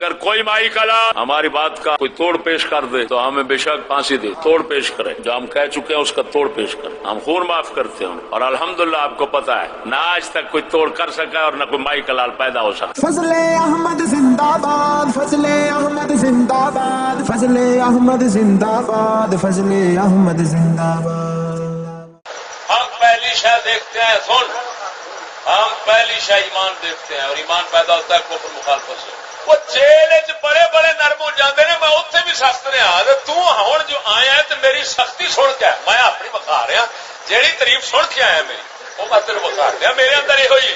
اگر کوئی مائی کلا ہماری بات کا کوئی توڑ پیش کر دے تو ہمیں بے شک پھانسی دے، توڑ پیش کرے، جو ہم کہہ چکے ہیں اس کا توڑ پیش کرے، ہم خون معاف کرتے ہیں، اور الحمدللہ آپ کو پتا ہے نہ آج تک کوئی توڑ کر سکا اور نہ کوئی مائی کلال پیدا ہو سکا۔ فضل احمد زندہ باد، فضل احمد زندہ باد، فضل احمد زندہ باد، فضل احمد زندہ باد۔ ہم پہلی شے دیکھتے ہیں، سن، ہم پہلی شے ایمان دیکھتے ہیں، اور ایمان پیدا ہوتا ہے کفر مخالفت سے۔ وہ جیل بڑے بڑے نرم ہو جاتے ہیں، میں اتنے بھی سخت رہا، ہوں جو آیا ہے تو میری سختی سن کے میں اپنی بخا رہا، جیڑی تعریف سن کے آیا میری وہ میں تیرے بخا رہا، میرے اندر یہ ہوئی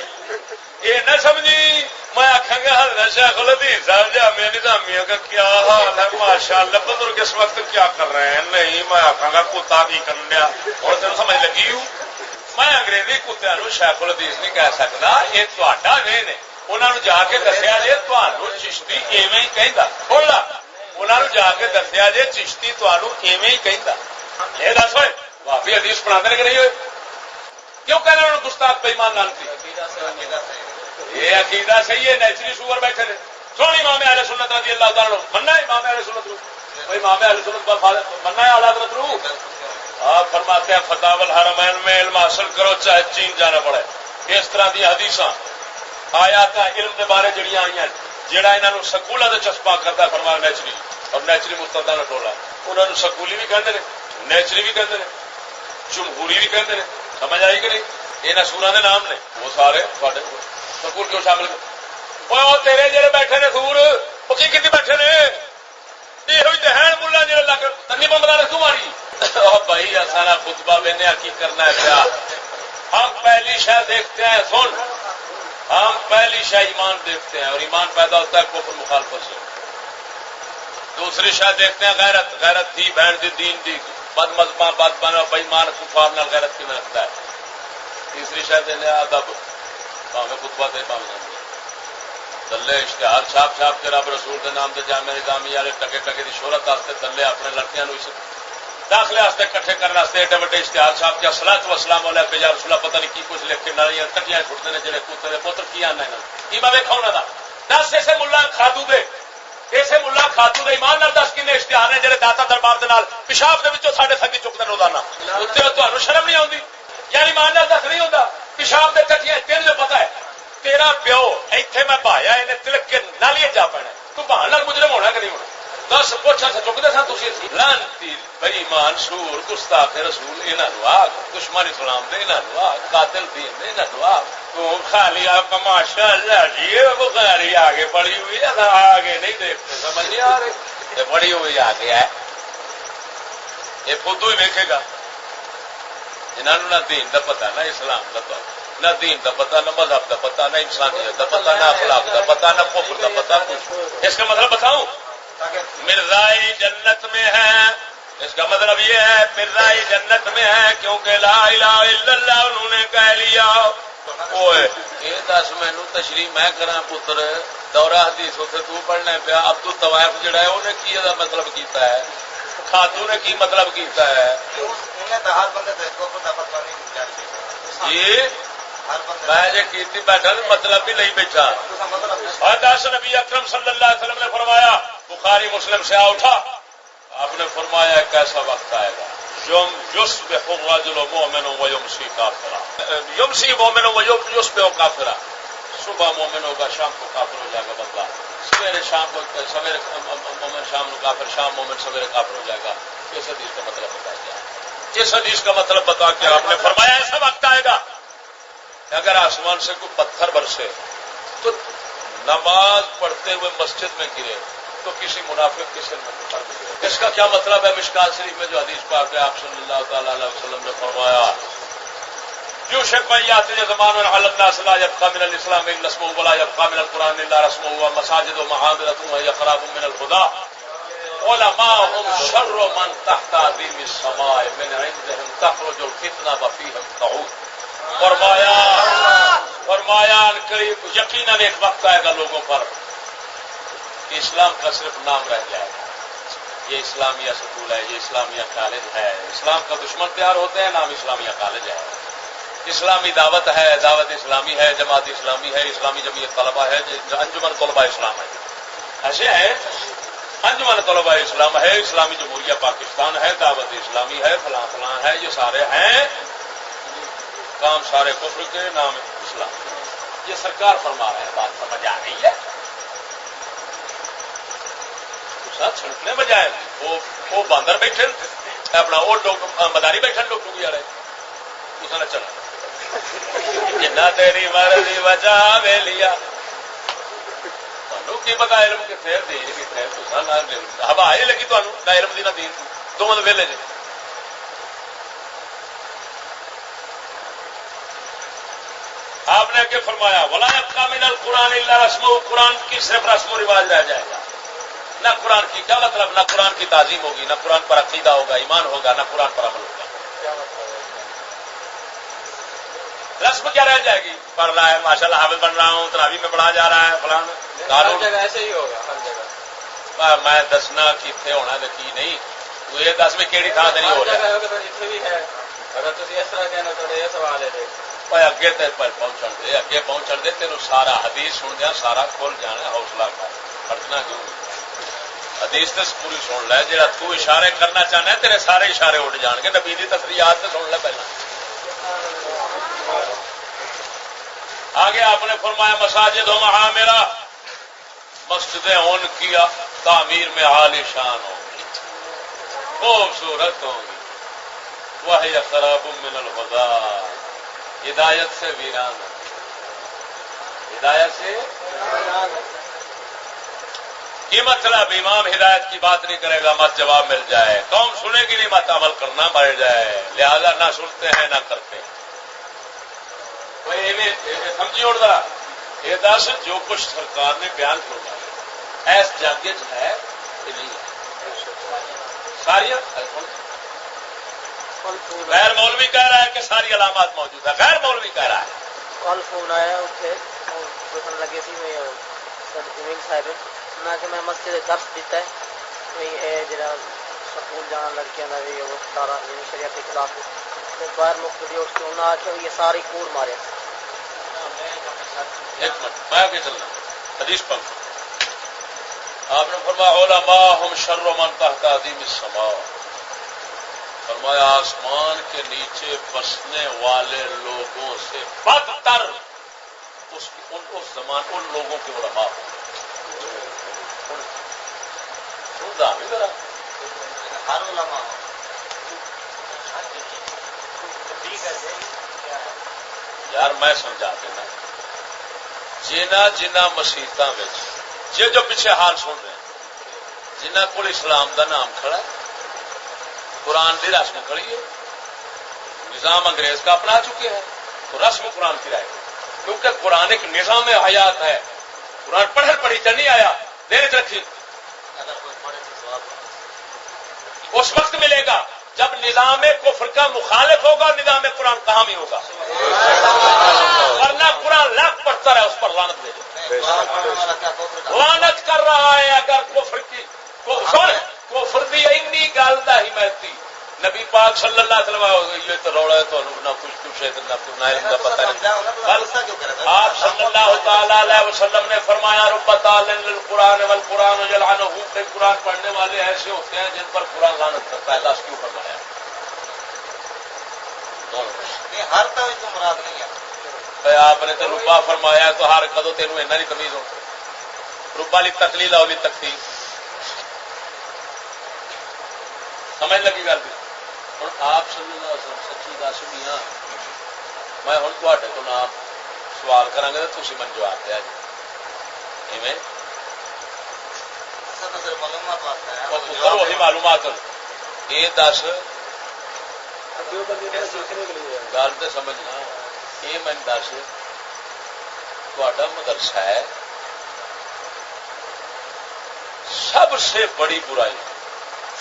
یہ نہ سمجھی میں آخا گا حضرت شیخ الحدیث صاحب جامعہ نظامیہ کا کیا حال ہے، ماشاء اللہ بزرگ اس وقت کیا کر رہے ہیں، نہیں میں آخا گا کتا کی کرن دیا، اور تین سمجھ لگی ہوں میں انگریزی کتیا نو شیخ الحدیث نہیں کہہ سکتا، یہ تا نہیں نے انہوں نے جا کے دسیا جی تمہوں چشتی ایویں ہی کہتا، بولا انہوں نے جا کے دسیا جی چشتی تمہوں ایویں ہی کہتا، یہ دس ہوئے بھابی حدیث پڑھا دے کہ نہیں ہوئے، کیوں کہنا انہوں نے گستاخ بے ایمان لانتی، یہ عقیدہ صحیح ہے، نیچری سور بیٹھے نے، سن امام اہل سنت رضی اللہ تعالیٰ مننا ہے، امام اہل سنت امام اہل سنت مننا ہے اعلی حضرت رو، آپ فرماتے ہیں فتاوی الحرمین میں علم حاصل کرو چاہے چین جانا پڑے، اس طرح دی حدیثاں آیات علم کے بارے جڑیاں آئی ہیں، جہاں انہوں نے سکولوں سے چسپا کرتا ہے فرمایا نیچری، اور نیچری مستدا کا ٹولا انہوں نے سکولی بھی کہتے ہیں، نیچری بھی کہتے ہیں، جمہوری بھی کہتے ہیں، سمجھ آئی کہ نہیں، یہاں سورا کے نام نے وہ سارے سکول کیوں شامل وہ تیرے جڑے بیٹھے نے سور وہ کی بیٹھے نے یہ ملا جڑے لگ تنی بمبلا نے کیوں ماری بھائی سارا خطبہ بہنے کی کرنا ہے کیا، ہم پہلی شے دیکھتے ہیں، سن ہم پہلی شے ایمان دیکھتے ہیں، اور ایمان پیدا ہوتا ہے کفر مخالفت سے، دوسری شے دیکھتے ہیں غیرت، غیرت تھی بہن دی دین دی بد مذہباں بد بنا بےمان کفار نال غیرت کی رکھتا ہے، تیسری شے دینے ادب، پاویں خطبہ دے پاویں دلے اشتہار چھاپ چھاپ کے رب رسول کے نام سے جامع نظامی والے ٹکے ٹکے کی شہرت واسطے دلے اپنے لڑکیاں داخلے واسطے کٹھے کرنے واسطے ایڈے وڈے اشتہار چھاپ کے الصلاۃ والسلام علیک یا رسول اللہ، پتہ نہیں کی کچھ لکھ کے نالیاں کٹیاں چھٹتے ہیں جڑے کتے دے پتر کی آنا کی میں ویکھا انہاں دا دس ایسے ملا کھادو دے ایسے ملا کھادو دے ایمان نال دس کنے اشتہار نے جڑے داتا دربار دے نال پیشاب دے وچوں ساڈے سنگی چکدے روزانہ، اوتے تانوں شرم نہیں آوندی، یعنی ایمان نال دس نہیں ہوندا پیشاب دے کٹیاں تین جو پتہ ہے تیرا پیو ایتھے میں بھایا انہیں تلک کے نالیے جا پینا، تو بہان نال مجرم ہونا کہ نہیں ہونا، دس پوچھا سے چکتے سن تھی لانتی بے ایمان سور گستاخ رسول انہوں آگ دشمن اسلام دے انہوں آگ قاتل دین دے انہوں آگ تو خالی آپ ماشاء اللہ جی بخاری آگے پڑی ہوئی ہے آگے نہیں دیکھتے سمجھ نہیں آ رہی یہ پڑی ہوئی آگے ہے یہ خود ہی دیکھے گا، انہوں نہ دین دا پتہ نہ اسلام دا پتہ نہ دین دا پتہ نہ مذہب دا پتہ نہ انسانیت دا پتہ نہ اخلاق دا پتہ نہ کفر دا پتہ کچھ، اس کا مطلب بتاؤں مرزائی جنت میں ہے، اس کا مطلب یہ ہے مرزائی جنت میں ہے کیونکہ لا الہ الا اللہ انہوں نے کہہ لیا، یہ دس مینو تشریح میں کرا پتر دورہ حدیث اتنے تو پڑھنا پیا، عبد الطوائف جڑا ہے انہیں کی مطلب کیتا ہے، خاتو نے کی مطلب کیتا ہے جی میں جی کیتی بیٹھا مطلب بھی نہیں بیٹھا، اور دس نبی اکرم صلی اللہ علیہ وسلم نے فرمایا بخاری مسلم سے آ اٹھا، آپ نے فرمایا ایک ایسا وقت آئے گا یصبح الرجل مؤمنا ویمسی کافرا، یمسی مؤمنا ویصبح کافرا، صبح مومن ہوگا شام کو کافر ہو جائے گا بندہ، سویرے شام کو سویرے مومن شام کو کافر، شام مومن سویرے کافر ہو جائے گا، اس حدیث کا مطلب بتا دیا، اس حدیث کا مطلب بتا کے آپ نے فرمایا ایسا وقت آئے گا اگر آسمان سے کوئی پتھر برسے تو نماز پڑھتے ہوئے مسجد میں گرے تو کسی منافق کے سر میں پتھر گرے، اس کا کیا مطلب ہے؟ مشکات شریف میں جو حدیث پاک ہے آپ صلی اللہ تعالی علیہ وسلم نے فرمایا یوشک من یاتی زمان علی الناس لا یبقى من الاسلام الا اسمه ولا يبقى من القران الا رسمه ومساجد ومحاضرة وهي خراب من الهدى علماءهم شر من تحت عظیم السماء من عندهم تخرج الفتنة وفيهم تعود، فرمایا قریب یقیناً ایک وقت آئے گا لوگوں پر کہ اسلام کا صرف نام رہ جائے گا، یہ اسلامیہ سکول ہے، یہ اسلامیہ کالج ہے، اسلام کا دشمن تیار ہوتے ہیں، نام اسلامیہ کالج ہے، اسلامی دعوت ہے، دعوت اسلامی ہے، جماعت اسلامی ہے، اسلامی جمعیت طلبہ ہے، انجمن طلبہ اسلام ہے، ایسے ہیں انجمن طلباء اسلام ہے، اسلامی جمہوریہ پاکستان ہے، دعوت اسلامی ہے، فلاں فلاں ہے، یہ سارے ہیں کام سارے کفر کے نام اسلام. یہ سرکار فرما رہے ہیں، بات سمجھ آ رہی ہے؟ چھڑکنے بجائے وہ باندر بیٹھے اپنا وہ مداری بیٹھے ڈوگی والے اس نے چلا جنا تیری مرضی بچا وے لیا کی پتا علم کتنے دین کتنے ہوا ہی لگی تمہیں نہ علم دی نہ دین دونوں ویلے جی. آپ نے اگے فرمایا ولایت کا من القرآن الا رسم، قرآن کی صرف رسم و رواج رہ جائے گا. نہ قرآن کی کیا مطلب، نہ قرآن کی تعظیم ہوگی، نہ قرآن پر عقیدہ ہوگا، ایمان ہوگا، نہ قرآن پر عمل ہوگا. رسم کیا رہ جائے گی؟ پڑھ رہا ہے ماشاء اللہ حافظ بن رہا ہوں، تراوی میں پڑھا جا رہا ہے فلاں ہر جگہ ایسے ہی ہوگا. ہر جگہ میں دسنا کتنے ہونا تو کی نہیں، تو یہ دس میں کہڑی تھان سے نہیں ہو رہا. جتنے بھی ہے اگر تم اس طرح کہنا تو یہ سوال ہے اگے پہنچن دے، اگے پہنچن دے، تینوں سارا حدیث سن دیا سارا کھل جانا، حوصلہ کر پڑھنا کیوں. حدیث تو پوری سن لے، جا تو اشارے کرنا چاہنا ہے تیرے سارے اشارے اٹھ جان گے. نبی دی تصریحات تو سن لے پہلا. آگے آپ نے فرمایا مساجد ہو محامیرا، مسجدیں ان کی تعمیر میں عالی شان ہوگی، خوبصورت ہوگی. وہی خراب من الخدا، ہدایت سے ویران، ہدایت سے کی مطلب امام ہدایت کی بات نہیں کرے گا مت جواب مل جائے، قوم سنے گی نہیں مت عمل کرنا بڑھ جائے، لہذا نہ سنتے ہیں نہ کرتے ہیں. سمجھی اور ذرا یہ دس جو کچھ سرکار نے بیان کرنا ایس جاگے ہے کہ نہیں ساری غیر مولوی کہہ رہا ہے کہ ساری علامات موجود ہے، غیر مولوی کہہ رہا ہے. کل فون آیا اتنے لگے سی صاحب نہ کہ میں مسجد درس دیتا ہے جا سکول جانا لڑکیاں کا بھی وہ سارا شریعت کے خلاف باہر مختلف اس کے انہوں نے آخیا یہ ساری کوڑ مارے. ایک منٹ میں آگے چلنا حدیث پڑھ. آپ نے فرمایا علماء ہم شر من تحت عظیم السماء، فرمایا آسمان کے نیچے بسنے والے لوگوں سے بدتر اس زمان ان لوگوں کے علماء ہر علماء یار میں سمجھا دینا جنہ مسیحتوں میں جی جو پیچھے حال سن رہے ہیں جنہ کو اسلام دا نام کھڑا ہے، قرآن کی رسم کھڑی ہے، نظام انگریز کا اپنا چکے ہیں تو رسم قرآن کی رائے گی، کیونکہ قرآن ایک نظام حیات ہے. قرآن پڑھ پڑھی تو نہیں آیا، دیر رکھی اس وقت ملے گا جب نظام کفر کا مخالف ہوگا اور نظام قرآن کہاں بھی ہوگا، ورنہ قرآن لاکھ پڑھتا رہے اس پر لعنت دے لعنت کر رہا ہے. اگر کفر کی کفر دی اینی گل دا حمایتی نبی پاک صلی اللہ علیہ وسلم یہ تو روڑا ہے تو نہ کچھ ہے نہ علم کا پتہ نہیں. آپ صلی اللہ تعالی علیہ وسلم نے فرمایا رب تعلن للقرآن والقرآن یلعنہ، کہ قرآن پڑھنے والے ایسے ہوتے ہیں جن پر قرآن لعنت کرتا ہے. دس کیوں فرمایا؟ ہر تو مراد نہیں ہے. آپ نے تو ربا فرمایا تو ہر کدو تینوں ایسا نہیں تمیز ہو. ربا لی تقلیل اولی تقسیم سمجھ لگی گل بھی. ہوں آپ صلی اللہ علیہ وسلم سچی دس میاں میں ہوں تے کو نام سوال کرا گا تو تھی من جواب دیا جی وہی معلومات یہ دس گل تو سمجھنا یہ میں دس تا مدرسہ ہے سب سے بڑی برائی،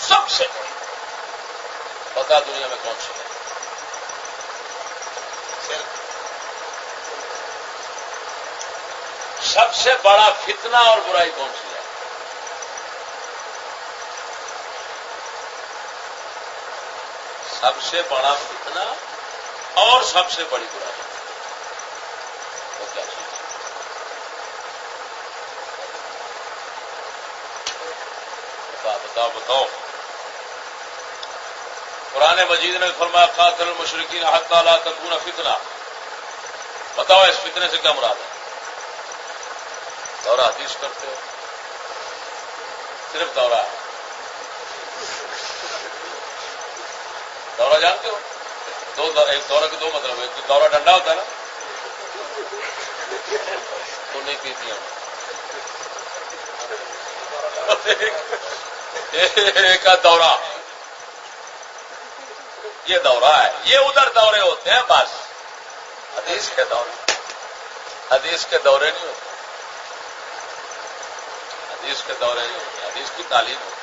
سب سے بڑی پتا دنیا میں کون سی ہے؟ سب سے بڑا فتنہ اور برائی کون سی ہے؟ سب سے بڑا فتنہ اور سب سے بڑی برائی وہ کیا چیز؟ بتاؤ قرآن مجید نے فرمایا قاتل المشرکین حتی لا تکون فتنہ. بتاؤ اس فتنے سے کیا مراد ہے؟ دورہ حدیث کرتے ہو، صرف دورہ ہے. دورہ جانتے ہو؟ ایک دورہ کے دو مطلب ہے. دورہ ڈنڈا ہوتا ہے نا، تو نہیں پیتی ہم. ایک دورہ، یہ دورہ ہے، یہ ادھر دورے ہوتے ہیں بس. حدیث کے دورے، حدیث کے دورے نہیں ہوتے، حدیث کے دورے نہیں ہوتے. حدیث کی تعلیم ہوتی.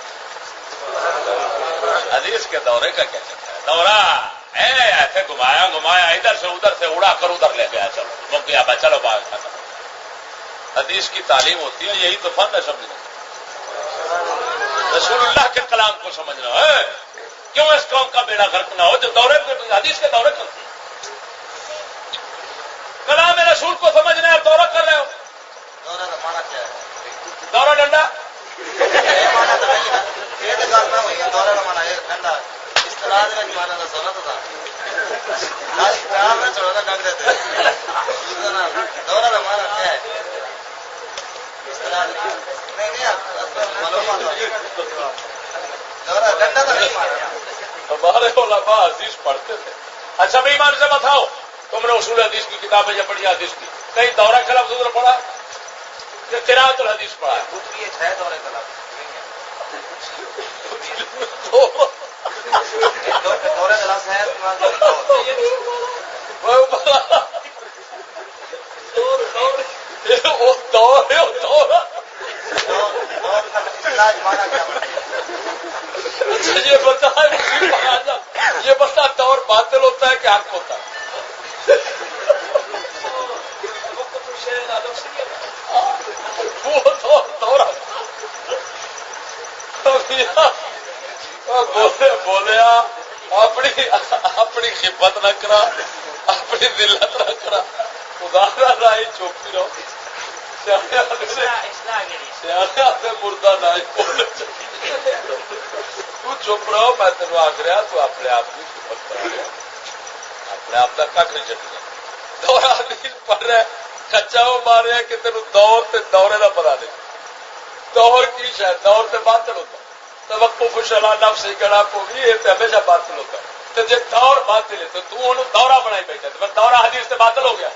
حدیث کے دورے کا کیا چلتا ہے؟ دورہ ایسے گھمایا ادھر سے اڑا کر ادھر لے گیا، چلو مک گیا بھائی، چلو باہر ختم. حدیث کی تعلیم ہوتی ہے، یہی تو فن ہے سمجھنا. رسول اللہ کے کلام کو سمجھنا ہے. کیوں اس قوم کا بیڑا غرق نہ ہو جو دورے حدیث کے دورے کرتے ہیں. کلام رسول کو سمجھنا ہے، دورہ کر رہے ہو. دورہ کا معنی کیا ہے؟ دورہ ڈنڈا دورہ کا معنی ڈنڈا اصطلاح میں معنی کا سنت تھا. چھوڑا تھا ڈنڈے تھے. دورہ کا معنی کیا ہے؟ اصطلاح نہیں دورہ ڈنڈا کا نہیں معنی. ہمارے علماء حدیث پڑھتے تھے. اچھا بھائی ایمان سے بتاؤ، تم نے اصول حدیث کی کتابیں یا پڑھی حدیث کی، کہیں دورہ کا لفظ ادھر پڑھا کہ قراءۃ الحدیث پڑھا ہے؟ کچھ یہ ہے دورے کا لفظ دورے کا لفظ ہے. یہ بتا یہ بتا دور باطل ہوتا ہے کہ حق ہوتا ہے؟ وہ دورہ بولے اپنی خدمت نہ کرا، اپنی ذلت نہ کرا، خدا نہ ہی چوپی رہو. سیاح مردہ نہ ہی بولے، تو چپ رہو. میں تینوں آخ رہا تو اپنے آپ کی خدمت کرا رہا، اپنے آپ کا کھ نہیں چکنا. دورہ حدیث پڑھ رہا ہے، کچا وہ مار رہا کہ تینوں دور تے دورے کا پتا نہیں. دور کی شاید دور سے باطل ہوتا ہے. توقف شلا نفس سے گڑا کو بھی یہ ہمیشہ باطل ہوتا ہے. تو جب دور باطل ہے تو انہوں دورہ بنائی بیٹھا تو دورہ حدیث سے باطل ہو گیا.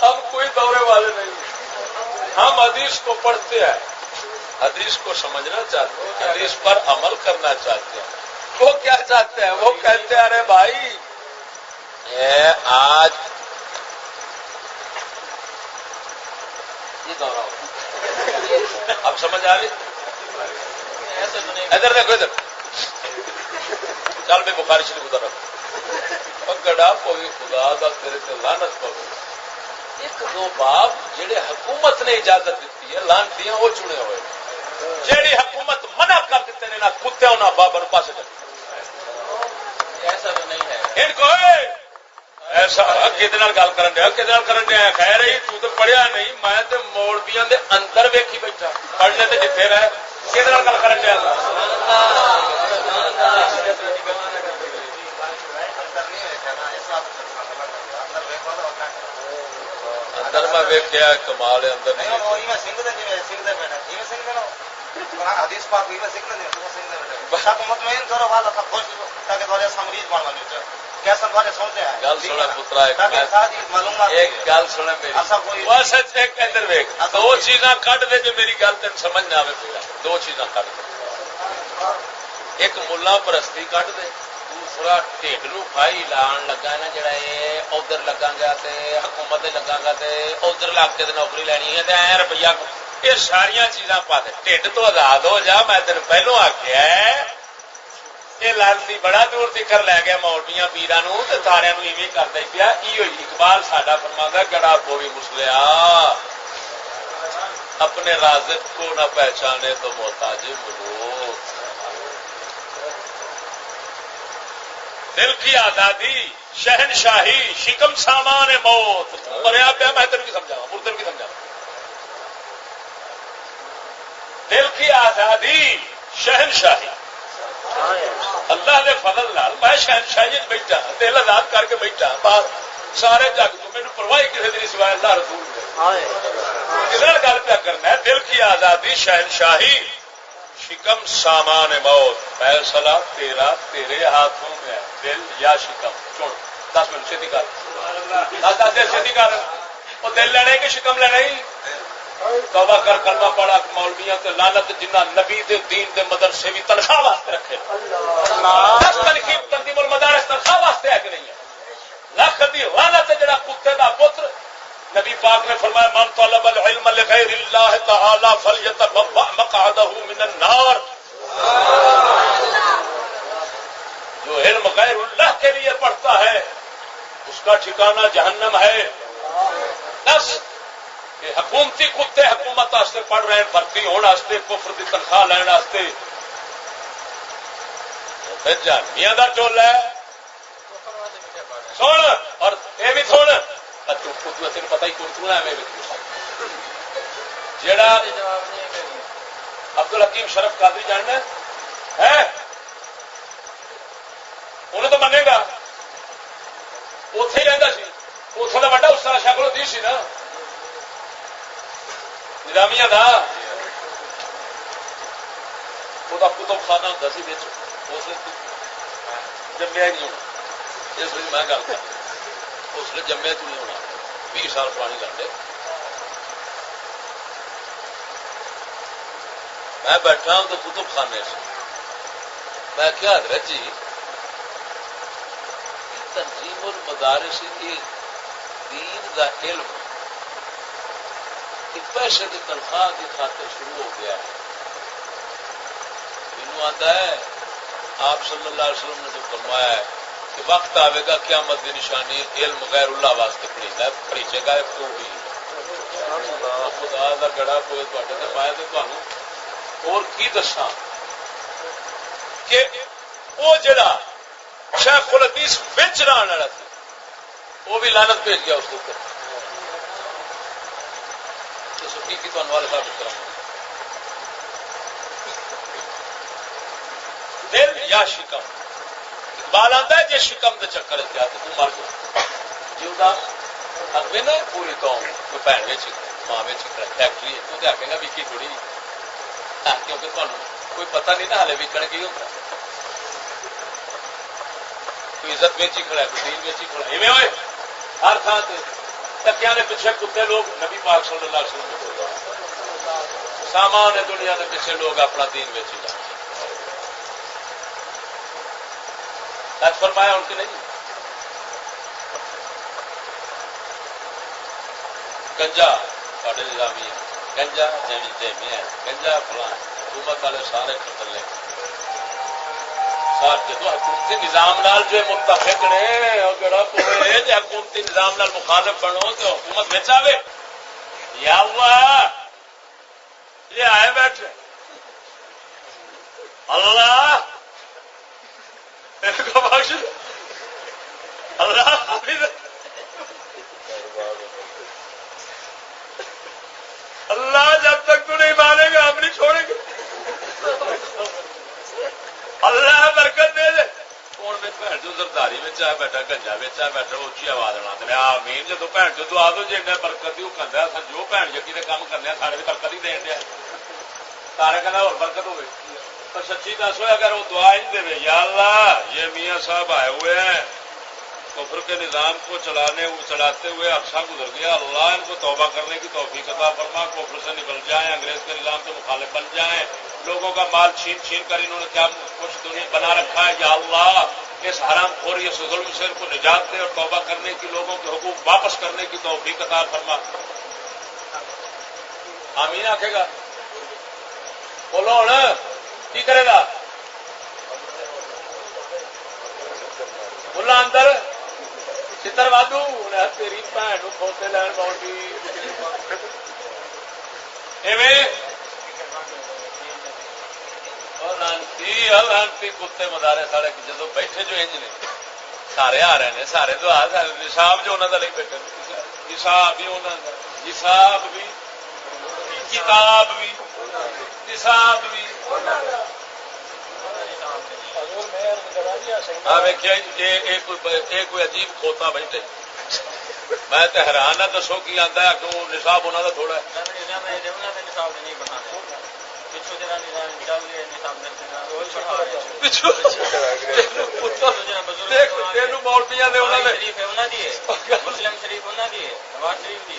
ہم کوئی دورے والے نہیں، ہم حدیث کو پڑھتے ہیں، حدیث کو سمجھنا چاہتے ہیں، حدیث پر عمل کرنا چاہتے ہیں. وہ کیا چاہتے ہیں؟ وہ کہتے ہیں ارے بھائی آج یہ دورہ ہو. اب سمجھ آ رہی؟ ادھر دیکھو ادھر، چل میں بخاری شریف ادھر رکھ گڑا کوئی خدا دا تیرے سے لعنت پاؤ. ایک دو باپ جہے حکومت نے اجازت دیتی ہے لانتی ہیں وہ چنے ہوئے، جیڑی حکومت منع کر دیتے ہیں نہ کتے نہ بابر پاس کر. ایسا تو نہیں ہے ان کو ایسا کھے گل کرن دیا خیر ہی تو پڑھیا نہیں. میں تو مولویاں دے اندر ویکھی بیٹھا، پڑھنے تے جتھے رہے کھے گل کرن دیا. اندر میں ویکھیا کمال اندر نہیں. حدیث پاک مطمئن کرو والا تھا خوش تاکہ تھوڑے سمریز بن بنے کیسا تھوڑے سنتے ہیں. گل سنا پترا ایک گل سنا میری بس ایک ادھر ویک دو چیزاں کٹ دے جو میری گل تین سمجھ نہ آئے پہ. دو چیزاں کٹ دے، ایک ملا پرستی کٹ دے، دوسرا ٹھڈ نو کھائی لان لگا نا جڑا یہ ادھر لگا گا حکومت لگا گا ادھر لگ کے نوکری لینی ہے ای روپیہ. یہ ساریا چیزاں پا دے، ٹھڈ تو آزاد ہو جا. میں تین پہلو آخیا یہ لانتی بڑا دور تکر لے گیا مولویاں پیران سارا ایویں کرتا ہی پیا. اقبال ساڈا فرماندا گڑا پوی مسلیا اپنے رازق کو نہ پہچانے تو محتاج ملوک. دل کی آزادی، شہنشاہی، شکم سامان موت. مریا پیا میں تین کی سمجھاوا، مردے کی سمجھاوا. دل کی آزادی، شہنشاہی. اللہ دے فضل نال میں شہنشاہی بیٹھا، دل آزاد کر کے بیٹھا. بات سارے جگ تو میرے پرواہ کسی دی سوائے اللہ رسول دے. کس گل پہ کرنا ہے؟ دل کی آزادی، شہنشاہی، شکم سامان موت. فیصلہ تیرا تیرے ہاتھوں میں ہے، دل یا شکم چن. 10 منٹ سے کر 10 دیر سے کر. وہ دل لینا کہ شکم لینا ہی؟ توبہ کر، کلمہ پڑھا. مولویاں تے لعنت جنہ نبی دے دین دے مدرسے بھی تنخواہ واسطے رکھے. تنقیب تنظیم المدارس تنخواہ واسطے ہے کہ نہیں ہے؟ لکھ دی لعنت جڑا کتے دا پتر. نبی پاک نے فرمایا من طلب العلم لغیر اللہ تعالی فلیتبوأ مقعدہ من النار. جو علم غیر اللہ کے لیے پڑھتا ہے اس کا ٹھکانہ جہنم ہے. بس کہ حکومتی کتے حکومت واسطے پڑھ رہے ہیں، بھرتی ہونے واسطے، کفر کی تنخواہ لینے واسطے. جانیاں دا ٹولا ہے. سن اور یہ بھی سن، تین پتا ہی کون ہے جڑا عبد الحکیم شرف قادری جاننا ہے، انہوں تو منے گا. اتے ہی رہتا سی، اتوں کا بڑا استاد شکل ہوتی سی نا نظامیہ کا. وہ کتب خانہ ہوتا سی بچ، اس جمیا نہیں ہونا. اس لیے میں گل کر اس لیے جمیا تو نہیں ہونا. 20 سال پرانی گل ہے. میں بیٹھا ہوں تو کتب خانے سے میں کیا حضرت جی تنظیم المدارس کی دین کا علم پیسے کی تنخواہ کی خاطر شروع ہو گیا ہے. مینو آتا ہے آپ صلی اللہ علیہ وسلم نے جو فرمایا ہے کہ وقت آئے گا قیامت کی نشانی علم غیر اللہ واسطے پڑھیچے گا. کیوں ہوئی خدا کا گڑا کوئی تے پایا تو تمہیں اور کی دساں کہ وہ جڑا شیخ الحدیث بچ رہن والا سی وہ بھی لعنت بھیج گیا اس کے اوپر. کی والے صاحب دل یا شکم. اقبال آتا ہے جی شکم کے چکر کیا تو مر گیا. جی اگے نا پوری قوم کوئی بھن ماں فیکٹری تو آخے گا وکی تھوڑی، کیونکہ تمہیں کوئی پتہ نہیں نا ہالے وکن کی ہوتا. کوئی عزت ویچی کھڑا ہے، کوئی دین ویچی کھڑا ہے. ہوئے ہر تھان سے ٹکیا کے پیچھے کتے لوگ نبی پاک صلی اللہ علیہ وسلم کو سامان ہے دنیا کے پیچھے لوگ اپنا دین ویچی جاتے. سچ فرمایا ان کی نہیں. گنجا سارے نظامی ہے، گنجا جیمی ہے، گنجا فلاں حکومت والے سارے قتل جدو حکومتی نظام نال جو متفق نے جڑا پوے جی حکومتی نظام نال مخالف بنو تو حکومت بچ آئے. یا اللہ یہ آئے بیٹھے اللہ بخش اللہ اللہ جب تک تو نہیں مانے گا ہم نہیں چھوڑیں گے. اللہ برکت دے دے. کون بھن جو زرداری میں آ بیٹھا گنجا میں آ بیٹھا اچھی آواز لڑا دے آمین. جدو بھن جو دعا دو جی برکت ہی وہ کہہ جو بھن جگی کے کام کرنے سارے برکت ہی دین دیا سارے کہنا اور برکت ہوئے. تو سچی دس ہوئے اگر وہ دعا ہی دے یا اللہ یہ میاں صاحب آئے ہوئے ہیں کفر کے نظام کو چلاتے ہوئے عرصہ گزر گیا، اللہ ان کو توبہ کرنے کی توفیق عطا فرما، کفر سے نکل جائیں، انگریز کے نظام کے مخالف بن جائیں، لوگوں کا مال چھین چھین کر انہوں نے کیا کچھ دنیا بنا رکھا ہے. یا اللہ اس حرام خوری اس ظلم سے ان کو نجات دے اور توبہ کرنے کی، لوگوں کے حقوق واپس کرنے کی توفیق عطا فرما. آمین آکھے گا. بولو ہوں کی کرے گا ملا اندر چتر وادو تیری بھن کھوتے لین باؤنڈری لانتی کتے مدارے سارے جدو بیٹھے جو انج نے سارے آ رہے ہیں سارے تو نصاب جو انہوں کا لے بیٹھے نصاب بھی انہوں کا نصاب بھی کتاب بھی نصاب بھی کوئی عجیب کھوتا بیٹھے میں تو حیران ہے دسو کی آتا ہے کیوں نصاب انہوں کا تھوڑا ہے مولویاں مسلم شریف انہوں کی نواز شریف کی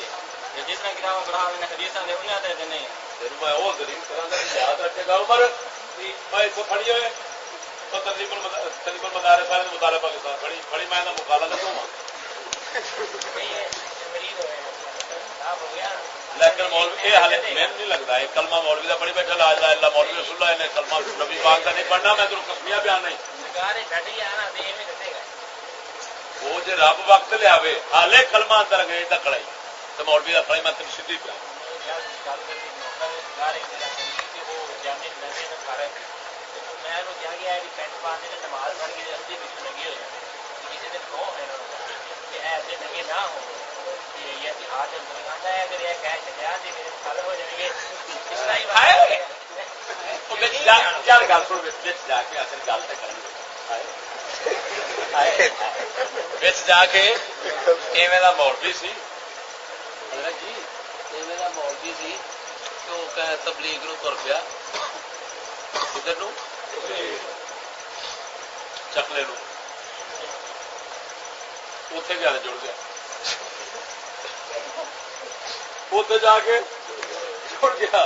جس طرح کتابیں پڑھا حدیث نہیں میں وہ یاد رکھے گا عمر میں اتنے پڑھی ہوئے تو تقریباً مدارس والے مطالعہ پاکستان پڑھی میں مکالا لگا ہوں لیکن مولوی یہ حالت میں نہیں لگتا ہے کلمہ مولوی کا پڑھی بیٹھا لا الہ الا مولوی رسول اللہ نے کلمہ نبی پاک کا نہیں پڑھنا میں تمہیں کسمیا بیان نہیں وہ جی رب وقت لیا ہالے کلمہ اندر انگریز کا کڑائی تو مولوی کا کڑائی میں تم سیدھی پیا جا کے مولوی سی جی مولوی سی تو تبلیغ نو تر پیا کدھر چکلے نو اتنے گیا جڑ گیا اتنے جا کے جڑ گیا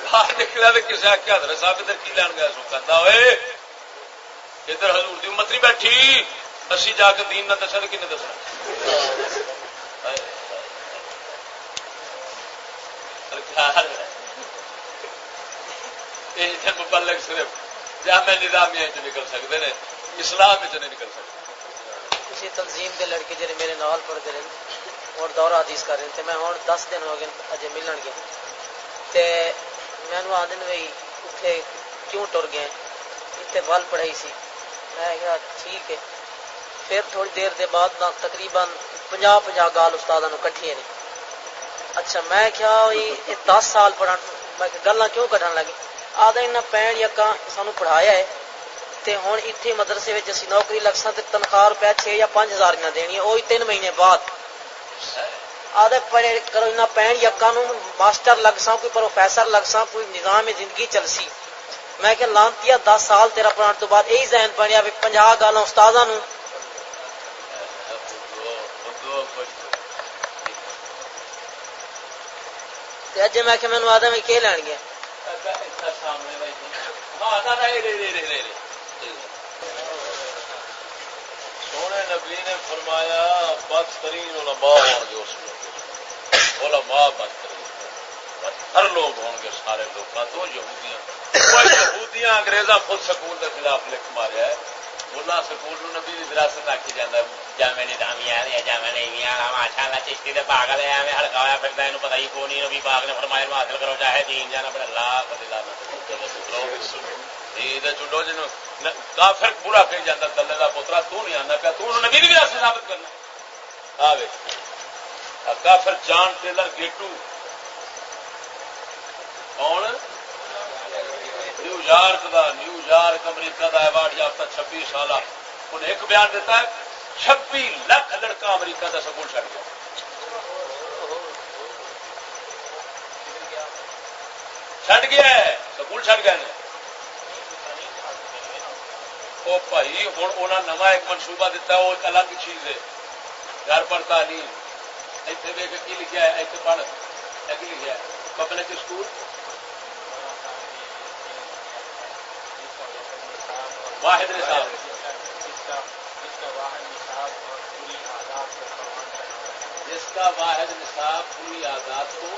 باہر نکلا تو کسی آخیا حضرت صاحب ادھر کی لین گیا سو کہتا ہوئے ادھر حضور دی امت نہیں بیٹھی اسی جا کے دین نہ دسا تو کنے دسنا مبلغ صرف جامع نظامیہ نکل سکتے ہیں اسلام نہیں نکل سکتے. کسی تنظیم کے لڑکے جڑے میرے نال پڑھتے رہے اور دورہ حدیث کر رہے تھے میں ہوں 10 دن ہو گئے اجے ملن گے تے مینوں آدھے بھائی اتنے کیوں ٹر گئے اتنے ول پڑھائی سی میں کہا ٹھیک ہے. پھر تھوڑی دیر دے بعد تقریباً 50 گال استاداں نوں کٹھے نے. اچھا میں کیا یہ 10 سال پڑھن میں گلاں کیوں کٹن لگی آدھا انہیں پین یکاں سانو پڑھایا ہے تے ہن اتنے مدرسے وچ اسی نوکری لگ ساں تے تنخواہ روپیہ 6 یا 5 ہزار دینی ہے وہی 3 مہینے بعد آدھے پڑھے کرو انہیں پین یکاں نوں ماسٹر لگ ساں کوئی پروفیسر لگ ساں کوئی نظام زندگی چل سی. میں کہ لانتیا 10 سال تیرا پڑھان تو بعد یہی ذہن بنیا بھی 50 گالاں استاداں نوں اجے میں کہ مینوں آدھا میں کہ لین گیا سونے نبی نے فرمایا بدترین علماء ہوں گے اس میں علماء بدترین ہر لوگ ہوں گے سارے لوگ تو یہودیاں انگریزاں خود سکول کے خلاف لکھ ماریا ہے ملا سکول نبی کی وراثت آکی جاتا ہے جامع نظامیہ جامع نظامیہ ماشاءاللہ چشتی دے پاگل ہے ایویں ہڑکایا پھردا اینو پتہ ہی کوئی نہیں نبی پاک نے فرمایا حاصل کرو چاہے دین جانا پڑے اللہ فضیلہ نہ چھوڑو جنوں کافر پورا کہی جاتا دلے دا پوترا تو نہیں آنا پیا تو نبی دی وراثت ثابت کرنا آوے کافر جان ٹیلر گیٹو کون نیو یارک امریکہ کا ایوارڈ یافتہ 26 سالہ انہیں ایک بیان دیتا ہے 26 لاکھ لڑکا امریکہ کا سکول چھڑ گیا ہے سکول چھڑ گئے وہ بھائی ہوں انہیں نواں ایک منصوبہ دیتا ہے وہ ایک الگ چیز ہے گھر پر تعلیم اتنے ویک کی لکھا ہے اتنے پڑھ کی لکھا ہے پبلک اسکول واحد نصاب جس کا واحد نصاب پوری آزاد کو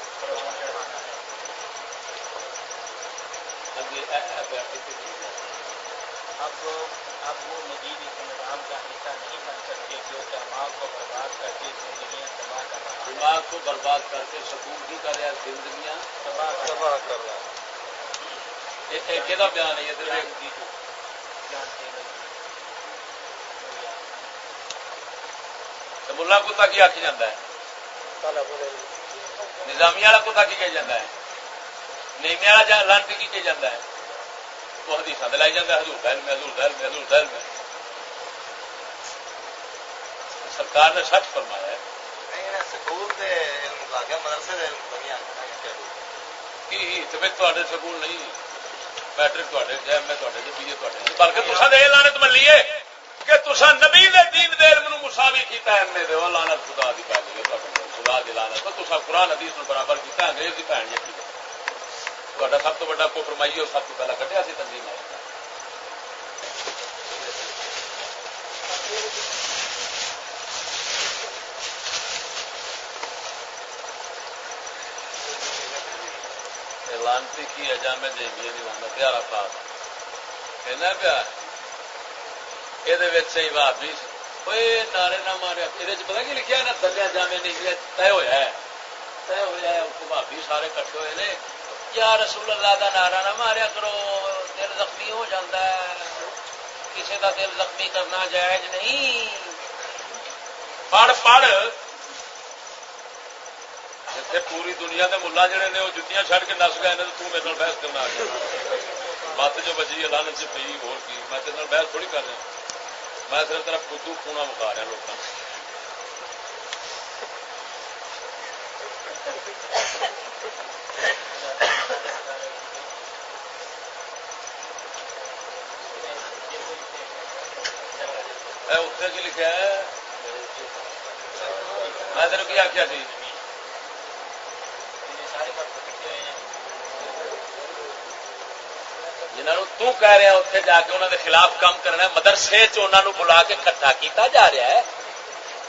اب وہ مزید اس نظام کا حصہ نہیں بن سکتے جو دماغ کو برباد کر کے زندگیاں تباہ کر رہا ہے دماغ کو برباد کر کے سکون کی کر رہا زندگیاں تباہ کر رہا ہے کہ بیان ہے ملا کتا کی آخی جاتا ہے نظامی والا کتا کی کہا جاتا ہے نیمے والا لانتی کی کہا جاتا ہے وہ حدیث دلائی جاتا ہے حضور دہل میں حضور دہل میں حضور دہل میں سرکار نے سچ فرمایا ہے سکول دے علم آ گیا مدرسے دے علم دنیا کی تو سکول نہیں میٹرک میں بلکہ تصا دے لانت ملی ہے کہ تصا نبی دے دین دے علم نو مساوی کیتا ہے ایم دے لانت خدا دی پی گئی خدا دی لانت تو تصا قرآن حدیث نو برابر کیتا ہے انگریز دی بھن جی تا سب تو بڑا کفر مائیے اور سب تو پہلا کٹیا سی تنظیم لانتی کی اجامے دے بھی لانت پیارا پاس کہنا پیا یہ بھابی نعرے نہ ماریا یہ پتا کی لکھا نا تھلے جامے نہیں طے ہوا ہے طے ہوا ہے بھابی سارے کٹے ہوئے نے یا رسول اللہ دا نعرہ نہ ماریا کرو دل زخمی ہو جاتا ہے کسی کا دل زخمی کرنا جائز نہیں پڑھ پڑھ پوری دنیا کے ملا جڑے نے وہ جتیاں چھڑ کے نس گئے تو میرے بحث کرنا آ گیا مت جو بجی ہے لانت سے پی ہو میں تیرے بحث تھوڑی کر رہا میں صرف طرف خودو خونا مکا رہا لوگوں اتنے کی لکھا ہے میں تیرے کی آخیا سی جنہوں تو کہہ رہا اتنے جا کے انہوں کے خلاف کام کرنا ہے مدرسے چ بلا کے کٹھا کیتا جا رہا ہے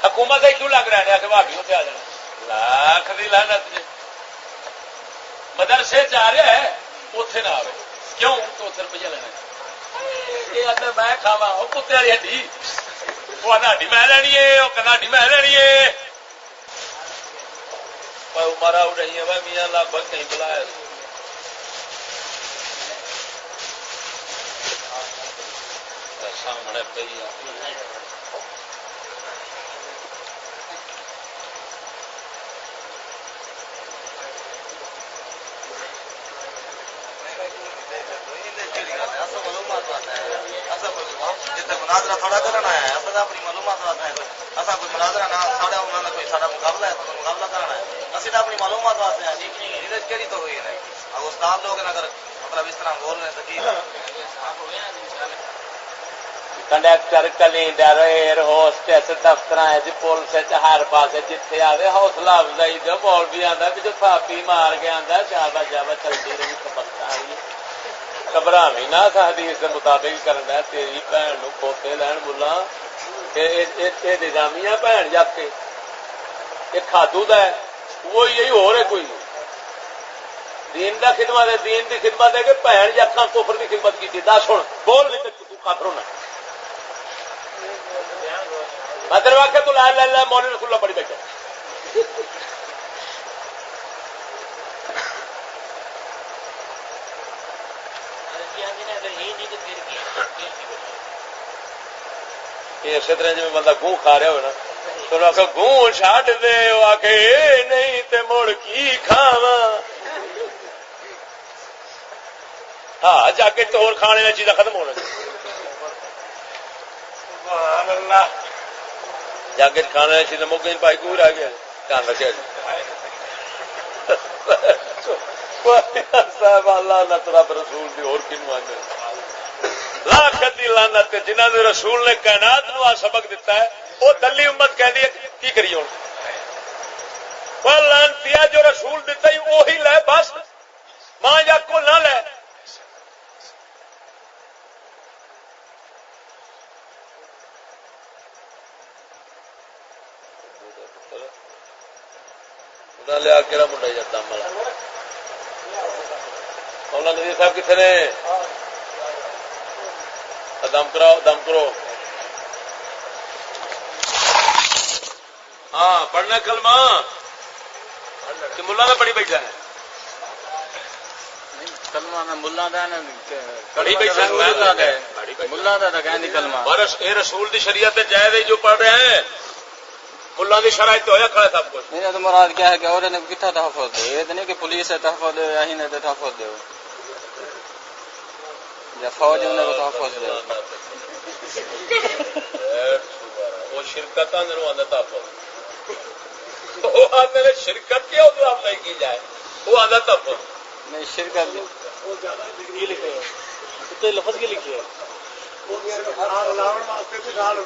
حکومت کیوں لگ رہا ہے کہ بھابی اتنے آ جانا لاکھ دی لعنت مدرسے چ آ رہا ہے اتنے نہ آئے کیوں تو اتنے روپیہ لینا یہ میں کھاوا وہ کتے والی ہڈی وہ ہڈی میں لینی ہے وہ کہنا ہڈی میں لینی ہے مارا اڑ رہی ہے میاں لگ بھگ کہیں بلایا سامنے پی مناظرہ تھوڑا کرنا ہے اپنی معلومات واسطے اصل کوئی مناظرہ نہ کوئی مقابلہ ہے مقابلہ کرنا ہے اصل اپنی معلومات واسطے کہڑی تو ہوئی ہے استاد لوگ اگر مطلب اس طرح بول رہے ہیں تو کنڈکٹر کلینڈر ایئر ہوسٹس دفتر پولیس ہر پاس جتنے آئے حوصلہ افزائی دو مول بھی آتا بھی جو تھاپی مار کے آتا شابا شابا چلتی رہی گھبرا بھی نہ حدیث کے مطابق کرنا تیری بھن نو کھوتے لین بولا نظامیہ بھن جات کے یہ کھادو دا ہے وہ یہی ہو رہے کوئی دین دا خدمت ہے دین دی خدمت ہے کہ بھن جاکاں کفر دی خدمت کی دس ہوں بول نہیں تو کافر ہونا میں تیرے واقع تو لا لا مولانا رسول اللہ پڑھی بیٹھا اسی طرح جی بندہ گوں کھا رہا ہو نا تو آخ گوں چڈ دے آ کے نہیں تے مڑ کی کھاوا ہاں جا کے تو کھانے والی چیزاں ختم ہونا جاگے کھانے والی چیزیں مک گئی بھائی کو رہ گیا دھیان رکھا جی صاحب اللہ نہ رب رسول دی اور کنو آنے لاکھ دی لعنت جنہاں نے رسول نے کائنات نو آ سبق دیتا ہے وہ دلی امت کہندی ہے کی کریے ہن پر لعنتیا جو رسول دیتا ہی وہی لے بس ماں یا کو نہ لے لیا کہڑا منڈا جاتا ملا مولانا نذیر صاحب کتنے نے دم کراؤ دم کرو ہاں پڑھنا کلمہ کہ ملا میں پڑھی بیٹھا ہے کلمہ میں ملا دا پڑھی بیٹھا ملا دا کہندی کلمہ یہ رسول دی شریعت جائز جو پڑھ رہے ہیں ملا دی شرائط تو ہویا کھڑا سب کچھ. میرا تو مراد کیا ہے کہ عورت نے کتنا تحفظ دے، یہ تو نہیں کہ پولیس ہے تحفظ دے یا ہی نے تحفظ دے یا فوج انہیں کو تحفظ دے. وہ شرکت آدھے تحفظ، وہ آدھے شرکت کیا نہیں کی جائے، وہ آدھا تحفظ نہیں شرکت لفظ کی لکھی ہے.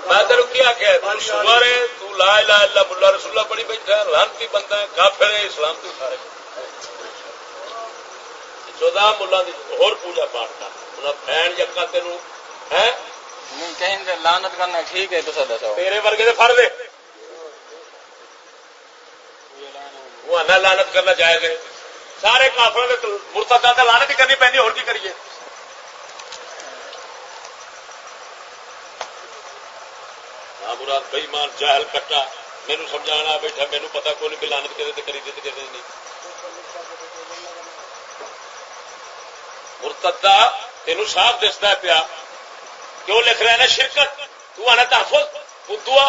میں تیرے کیا کہ شمار ہے تو لا الہ الا اللہ رسول اللہ پڑھی بیٹھا ہے، لعنتی بندہ ہے، کافر ہے، اسلام تو سارے 14 ملا دی اور پوجا پاٹ کر انہاں بہن یکا تینوں ہے نہیں کہیں لعنت کرنا ٹھیک ہے تو سدا سو تیرے ورگے دے فرض ہے، وہ نہ لعنت کرنا جائز ہے. سارے کافروں کے مرتداں تے لعنت ہی کرنی پینی، اور کی کریے. مراد بئی مان جاہل کٹا مینو سمجھانا بیٹھا، مینو پتا کوئی نہیں لعنت کدے کری کدے نہیں. مرتدہ تینوں صاف دستا ہے پیا کیوں لکھ رہا ہے نا شرکت، تو آنا تحفظ بدوا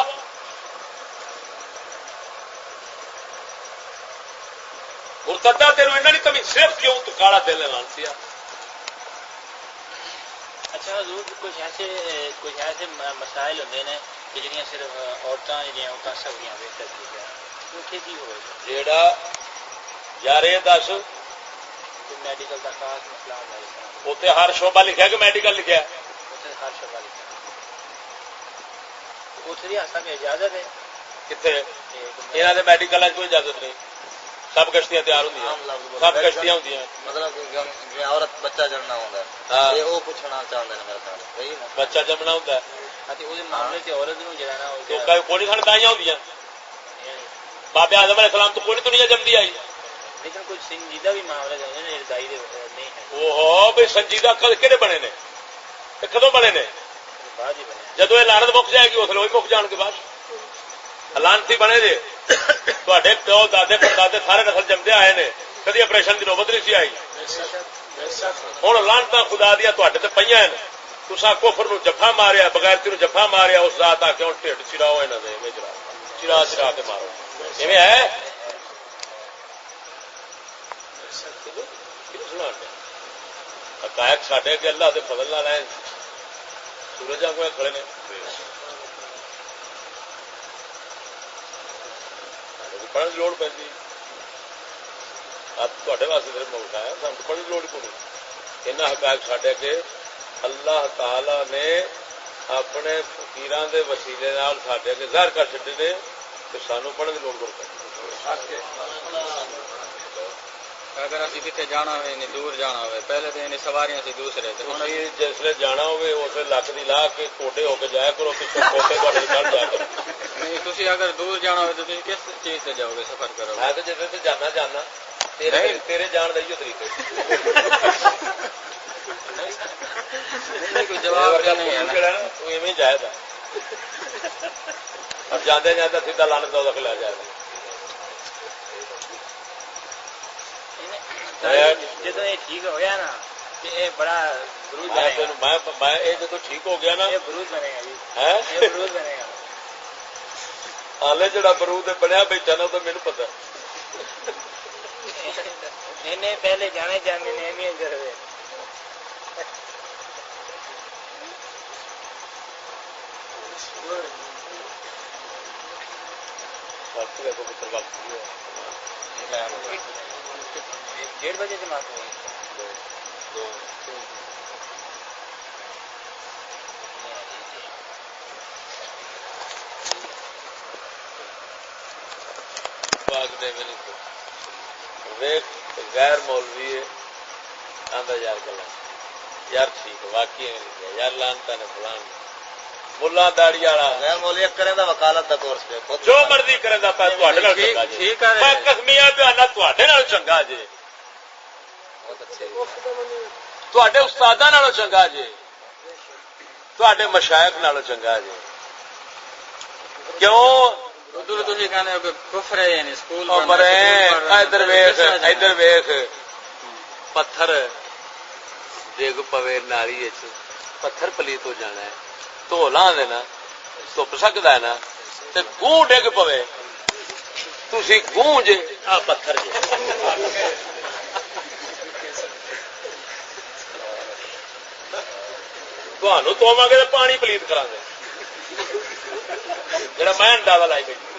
مرتدہ تینوں ایسا نہیں کمی صرف کیوں تو کالا دل لان سیا. اچھا حضور کچھ ایسے مسائل ہوتے ہیں کہ جہاں صرف عورتیں جہاں کر سکتی ہیں کھیتی ہو جیڑا یار یہ دس میڈیکل کا خاص مسئلہ ہوتا ہے اتنے ہر شعبہ لکھا کہ میڈیکل لکھا ہر شعبہ لکھا اتنے اصل میں اجازت ہے کتنے یہاں کے میڈیکل کوئی اجازت نہیں، سب کشتیاں تیار ہوں سب کشتیاں ہوں مطلب عورت بچہ جننا ہوتا ہے وہ پوچھنا چاہتے ہیں میرے خیال بچہ جمنا ہوتا ہے معاملے سے عورت نو جانا کوئی کھڑ تائیاں ہوتی بابے آدم علیہ السلام تو کوئی دنیا جمدی آئی، لیکن کچھ سنجیدہ بھی معاملے ردائی نہیں ہے. وہ بھائی سنجیدہ کہڑے بنے نے کدو بنے نے بعد ہی بنے جدو یہ لانت مک جائے گی اس لیے مک جان کے بعد لانتی بنے جی تے پیو دادے پردادے سارے نسل جمدے آئے نے کدی آپریشن کی نوبت نہیں سی آئی. ہوں لانتا خدا دیا تے پہ تسا کفر نو جفا ماریا بغیرتی نو جفا ماریا اس رات آ کے ہوں ٹھڈ چراؤ یہاں دے چرا چرا کے مارو ایویں ہے. حقائق ساڈے کے اللہ کے فضل نال ہے سورج آگے کھڑے نے پڑھنے کی لوڑ پی تے واسطے صرف ملک ہے سانو پڑھنے کی لوڑ کو نہیں. یہاں حقائق ساڈے کے اللہ تعالی نے اپنے فقیراں دے وسیلے نال ساڈے اگے ظاہر کر چڈے نے کہ سانو پڑھنے کی لوڑ کو اگر اسی کتنے جانا ہوئے دور جانا ہوئے پہلے تو یعنی سواریاں سے دوسرے جسے جانا ہوئے اسے لکھ دی لا کے کوٹے ہو کے جایا کرو پچھوں کوٹے چڑھ جایا کرو. نہیں تھی اگر دور جانا ہوئے تو کس چیز سے جاؤ گے سفر کرو میں تو جیسے تو جانا تیرے جان کا ہی طریقے کوئی جواب نہیں ہے تو ایویں جائے گا اب جانے جانا سیدھا لانت کا دخل آ جائے گا. جدو یہ ٹھیک ہوا نا یہ بڑا برود میں یہ جدو ٹھیک ہو گیا نا یہ برود بنے گا جی یہ برود بنے گا. ہالے جڑا برود بنیا بیٹھا نا تو میرے پتا پہلے جانے جانے نے اہمیت کرے ڈیڑھ بجے سے مات ہوئی غیر مولوی آدھا یار گلا یار ٹھیک واقعی یار لانتا نے فلان ملا داڑی والا غیر مولوی کرے دا وکالت دا کورس پہ جو مرضی کرے دا پہ میں کسمیا بیانا تے چنگا جی تے استاد چنگا جی تے مشائق نالوں چنگا جی کیوں ادھر ویخ پتھر ڈگ پوے ناری پتھر پلیت ہو جانا ہے تو لا دینا دھپ سکتا ہے نا گوں ڈگ پوے تسی گونج آ پتھر جے تمہوں تو آواں گے تو پانی پلیت کرا دے جڑا میں اندازہ لائی بیٹھی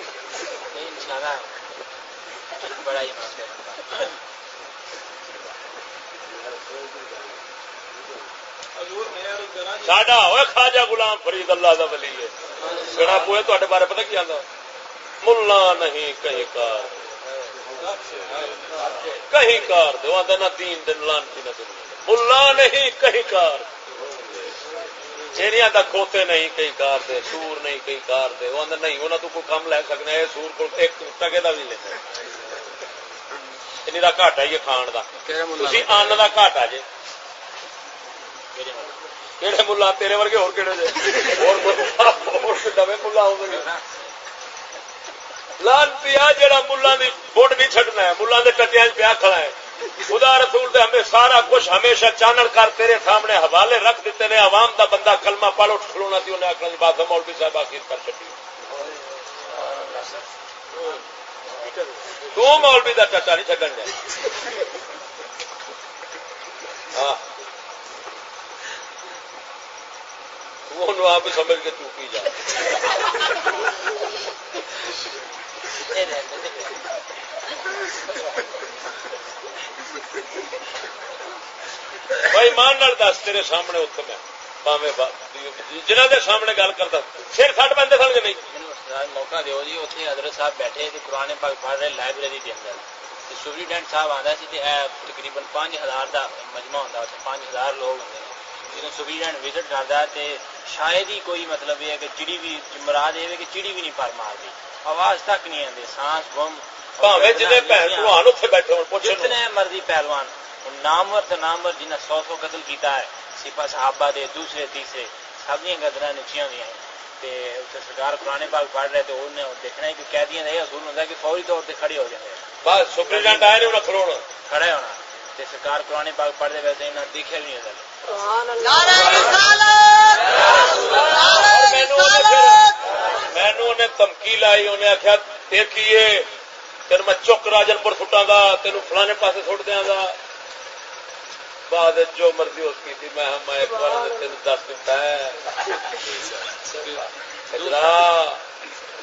بڑا ہی ساڈا ہوئے خواجہ غلام فرید اللہ دا ولی ہے بنا پوئے تے بارے پتہ کیا آتا ملا نہیں کہیں کار کہیں کار دے آتا نہ تین دن لانتی نہ دن ملا نہیں کہیں کار چیریاں دا کھوتے نہیں کئی کار دے سور نہیں کئی کار دے وہ آدھا نہیں انہوں تو کوئی کم لے سکنا ہے سور کو ایک ٹکے دا بھی لینا انہی دا گھاٹا ہی ہے کھان دا تسی ان دا گھاٹا جے کہڑے ملا تیرے ورگے اور کہڑے جے اور ڈبے ملا ہو گئے لانتی آ جڑا ملا دی بوٹ نہیں چھڈنا ہے ملا دے ٹٹیاں پیا کھڑا ہے خدا رسول دے ہمیں سارا کچھ ہمیشہ چانن کر تیرے سامنے حوالے رکھ دیتے نے عوام دا بندہ کلمہ پڑھ اٹھ کھلونا تھی انہیں آخر بات مولوی صاحب آخر کر چکی تو مولوی دا ٹٹا نہیں چڈن دیا وہ آپ سمجھ کے تو پی جا بھائی مان نال دس تیرے سامنے اتنے میں جنہ دے سامنے گل کرتا سر کٹ بندے سن کے نہیں موقع دیو جی اتنے حضرت صاحب بیٹھے قرآن پاک پڑھ رہے لائبریری کے اندر سپرنٹینڈنٹ صاحب آتا سی تقریباً 5000 کا مجمع ہوتا ہے 5000 لوگ ہوتے ہیں جب سپرنٹینڈنٹ وزٹ کرتا ہے تو شاید ہی کوئی مطلب یہ ہے کہ چڑی بھی مراد یہ ہے کہ چڑی بھی نہیں پر مارتی آواز تک نہیں آتی سانس بم جتنے مرضی پہلوان نامور تو نامور جنہیں 100 قتل کیتا ہے سپاہ صحابہ دے دوسرے تیسرے سب دیا قدریں نچیاں ہوئی ہیں سرکار قرآن پاک پڑھ رہے تو انہیں دیکھنا ہے کہ قیدیاں کا یہ اصول ہوتا ہے کہ فوری طور پہ کھڑے ہو جائیں بس سپرنٹینڈنٹ آئے نہیں انہیں کھڑونا کھڑے ہونا تو سرکار قرآن پاک پڑھتے ویسے انہیں دیکھا بھی نہیں ہوتا مینو انہیں دھمکی لائی انہیں آخیا دیکھیے تین میں چک راجن پور سٹا گا تین فلانے پاسے سٹ دیا گا بعد جو مرضی اس کی تھی میں ایک بار تین دس دیتا ہے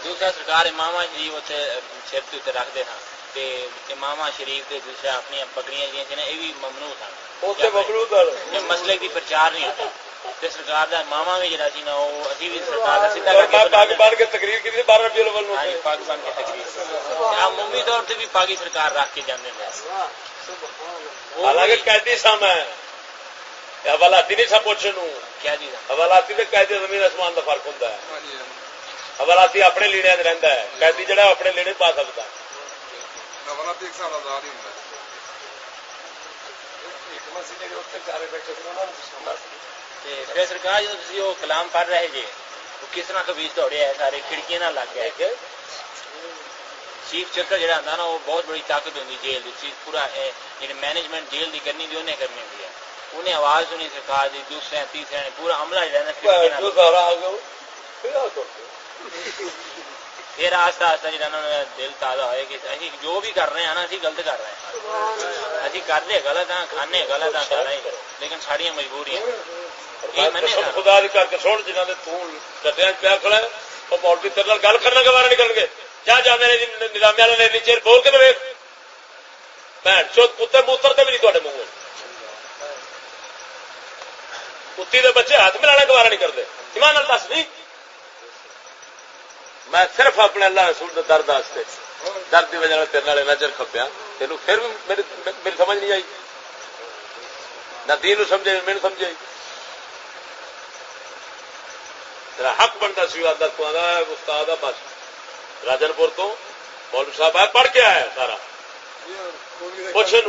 دوسرا سرکار امامہ شریف اتنے سر کے اتنے رکھتے ہیں کہ امامہ شریف کے دوسرے اپنی پگڑیاں جی یہ بھی ممنوع تھا مسئلے کی پرچار نہیں ہوتا سرکار کا ماما بھی جڑا سی نا وہ ابھی بھی سرکار کا سیدھا پاکستان کی تقریر کی 12 ربیع الاول پاکستان کی تقریر عمومی طور سے بھی پاکی سرکار رکھ کے جانے میں حالانکہ قیدی سام ہے حوالاتی نہیں سا پوچھے کیا جی حوالاتی تو قیدی زمین آسمان کا فرق ہوتا ہے حوالاتی اپنے لیڑے رہتا ہے قیدی جڑا اپنے لیڑے پا سکتا ہے پھر سرکار جب وہ کلام پڑھ رہے جی وہ کس طرح خبیث دوڑے ہے سارے کھڑکیاں نہ لگ گئے چیف چکر جہاں ہوتا نا وہ بہت بڑی طاقت ہوتی جیل کی پورا جی مینجمنٹ جیل کی کرنی تھی انہیں کرنی ہوتی ہے انہیں آواز سنی سرکار کی دوسرے تیسرے پورا عملہ رہنا پھر آہستہ آہستہ جا دل تازہ ہوئے کہ اچھی جو بھی کر رہے ہیں نا اسی غلط کر رہے ہیں ابھی کرتے غلط ہیں کھانے غلط ہیں سارا ہی لیکن ساڑیاں مجبوریاں خدا کر کے سن جنہوں نے ٹٹیا پیا کھڑا ہے وہ مولوی تیرے گل کرنے کے بارے نکل گے جا میرے نظامی والے نے نیچے بول کے ویک بھن چوت کتے موترتے بھی نہیں تے منہ کتی دے بچے ہاتھ ملانے کے بارے نہیں کرتے ایمان نال دس نہیں میں صرف اپنے اللہ رسول کے درد واسطے درد کی وجہ تیرے نال چر کھپیا تینوں پھر بھی میری سمجھ نہیں آئی نہ دین سمجھے میرے سمجھ آئی تیرا حق بنتا سی آدھا تو آدھا استاد بس راجن پور تو مولوی صاحب آئے پڑھ کے آیا سارا پوچھے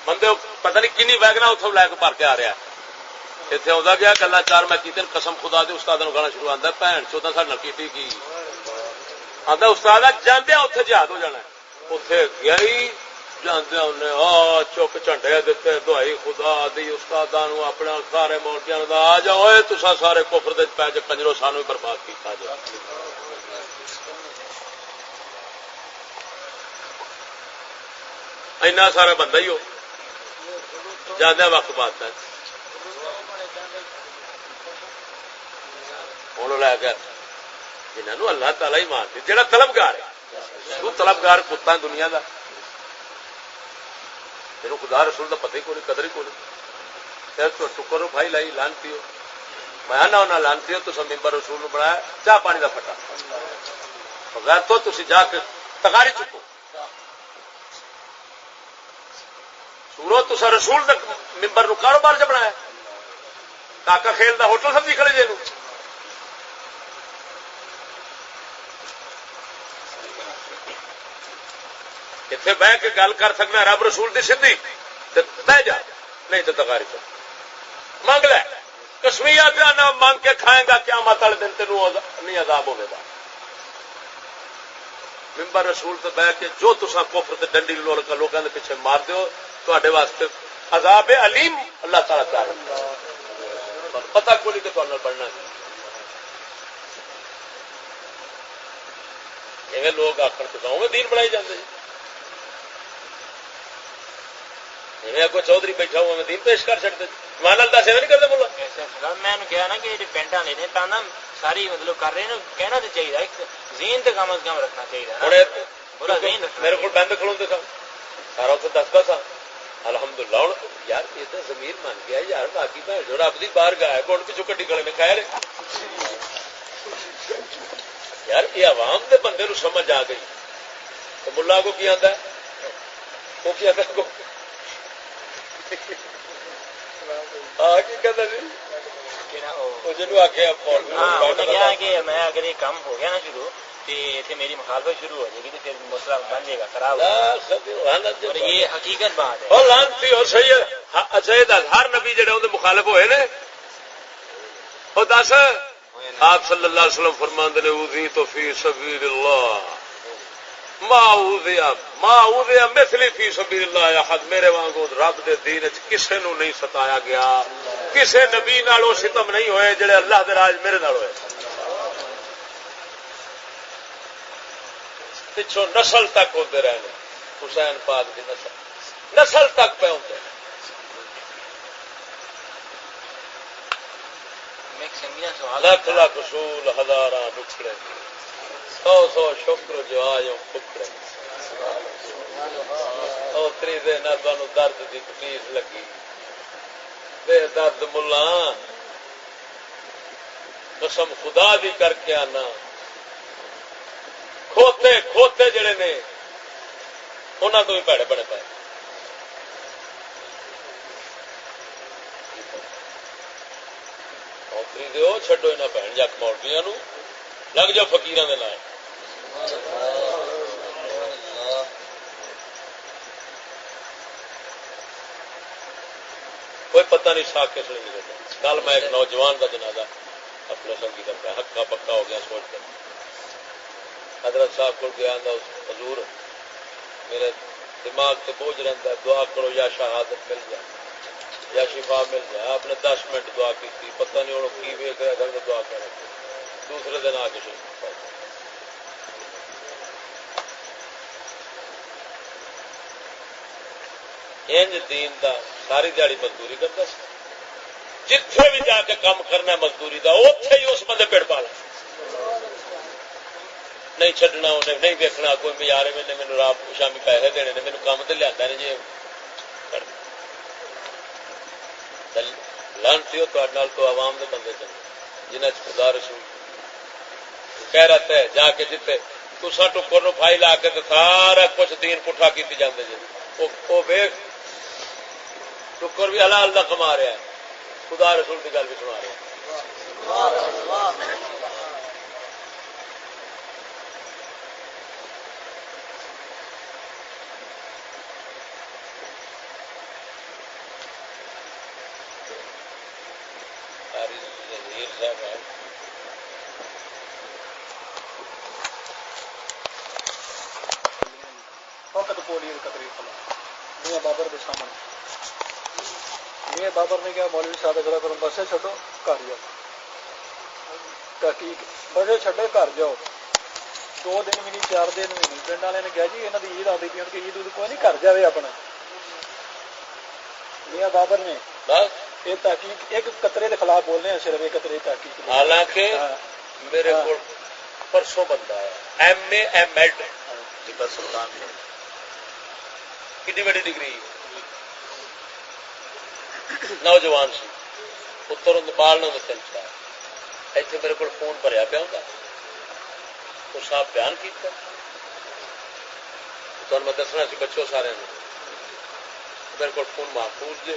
بندے پتہ نہیں کنی ویگنا اتوں لے کے بھر کے آ رہا اتنے آتا گیا گلا چار میں کی قسم خدا دے استاد گانا شروع آتا بھن چودہ سال کی آتا استاد جاندیا اتنے جہاد ہو جانا اتنے گیا ہی جاندیا انہیں چک جھنڈے دیتے دہائی خدا دی استاد اپنے سارے مولویاں آ جاؤ تصا سارے کفر دے پی کنجرو سانو برباد کیا جائے اینا سارا بندہ ہی ہو زیادہ وقت بات ہے ہوں لے گیا جنہوں اللہ تعالی ہی مانتے جہاں طلبگار ہے تو طلبگار کتا ہے دنیا کا تینوں خدا رسول کا پتہ ہی کوئی قدر ہی کوئی پھر ٹکر بھائی لائی لانتی ہو میں نہ لانتی ہو تو ممبر رسول نے بنایا چاہ پانی کا پٹا بغیر تو تھی جا کے تکاری چکو سورو تو رسول ممبر نو کاروبار چ بنایا کاکا کھیل دا ہوٹل سمجھی کھڑے جی اتنے بہ کے گل کر سکنا رب رسول کی سیدھی بہ جا نہیں تو تکاری چ مانگ لے کسمیا پیا نہ مانگ کے کھائے گا کیا مت والے دن تینوں نہیں عذاب ہوے گا ممبر رسول سے بہ کے جو تسا کفر تے ڈنڈی لوگوں کے پیچھے مار دیو تے واسطے عذاب علیم اللہ تعالی تعالی پتا کوئی کہ تمہیں پڑھنا یہ لوگ آخر تو گاؤں میں دین بنائی جاتے کوئی چودھری بیٹھا ہوا میں دین پیش کر سکتے مان لال دس نہیں کرتے بولا میں کہا نا کہ پینٹا لینے پہنا ساری مطلب کر رہے ہیں کہنا تو چاہیے ذہن تو کم از کم رکھنا چاہیے بولا ذہن میرے کو بند کھلوتے تھا سارا اتنے دستا تھا الحمدللہ ہوں یار یہ تو ضمیر مان گیا یار باقی بھائی جو رب کی باہر گیا کون پیچھو کٹی کھڑے نے خیر یار یہ عوام کے بندے نو سمجھ آ گئی تو ملا کو کی آتا ہے وہ کی آتا کو میں اگر یہ کام ہو گیا نا شروع تو میری مخالفت شروع ہو جائے گی تو پھر مسئلہ بن جائے گا خراب اور یہ حقیقت بات ہے اور لانتی اور صحیح ہے اچھا یہ ہر نبی جڑے اندر مخالف ہوئے نے اور دس آپ صلی اللہ علیہ وسلم فرماندے نے اوذی تو فی سبیل اللہ ما اوذی مثلی فی سبیل اللہ احد میرے وانگو رب دے دین وچ کسے نو نہیں ستایا گیا کسے نبی نال او ستم نہیں ہوئے جڑے اللہ دے راج میرے نال ہوئے پچھوں نسل تک ہوتے رہے حسین پاک کی نسل تک پہ ہوتے لکھ لکھ اصول ہزاراں ٹکڑے 100 شکر جو آئے ٹکڑے اوتری دے نہ تانوں درد دی تکلیف لگی بے درد ملا قسم خدا دی کر کے آنا کھوتے جڑے نے انہاں تو بھی بھڑے بڑے پے اوتری دے او چھڈو انہاں بہن جک مولویاں نو لگ جاؤ فقیراں دے نال کوئی پتہ نہیں سا کس لیے نہیں کل میں ایک نوجوان کا جنازہ اپنے سنگی کرتا ہکا پکا ہو گیا سوچ کر حضرت صاحب کو گیا حضور میرے دماغ سے بوجھ رہتا ہے دعا کرو یا شہادت مل جائے یا شفا مل جائے آپ نے 10 منٹ دعا کی تھی پتہ نہیں انہوں کی ویک رہا تھا دعا کر رہے دوسرے دن آ کے شفا انج دین دا ساری دیہڑی مزدوری کرتا جتھے بھی جا کے کام کرنا مزدوری دا اوتھے ہی اس بندے پیڑ پالا نہیں چڈنا انہیں نہیں دیکھنا کوئی میارے میں نے مینوں رات شامی پیسے دینے نے مینوں کام تے لیا نے جی لانتی ہو تو عوام دے بندے چلے جنہیں خدا رسول کہہ رہا ہے جا کے جتنے تسا ٹکر نو پھائی لا کے سارا کچھ دین پٹھا کیتی جاندے جی وہ ویکھ ٹکر بھی حلال دا کما رہا ہے خدا رسول کی گل بھی سنا رہا ہے میاں بابر کے سامنے میاں بابر نے کیا مولوی صاحب اگر کرو بسے چھڈو گھر جاؤ تحقیق بسے چھڈے گھر جاؤ 2 ਦਿਨ ਵੀ ਨਹੀਂ 4 ਦਿਨ ਵੀ ਨਹੀਂ ਪਿੰਡ ਵਾਲਿਆਂ ਨੇ ਕਿਹਾ ਜੀ ਇਹਨਾਂ ਦੀ ਈਦ ਆਉਂਦੀ ਪਈ ਕਿ ਈਦ ਕੋਈ ਨਹੀਂ ਘਰ ਜਾਵੇ ਆਪਣਾ میاں بابر نے بس یہ تحقیق ایک قطرے کے خلاف بول رہے ہیں صرف ایک قطرے تحقیق حالانکہ میرے کو پرسوں بندہ ہے MA MD سلطان کتنی بڑی ڈگری نوجوان سی پتر بال نہ 3-4 اتنے میرے کو فون بھریا پیا ہوں تو صاحب بیان کیا میں دسنا سی بچوں سارے میرے کو فون محفوظ جی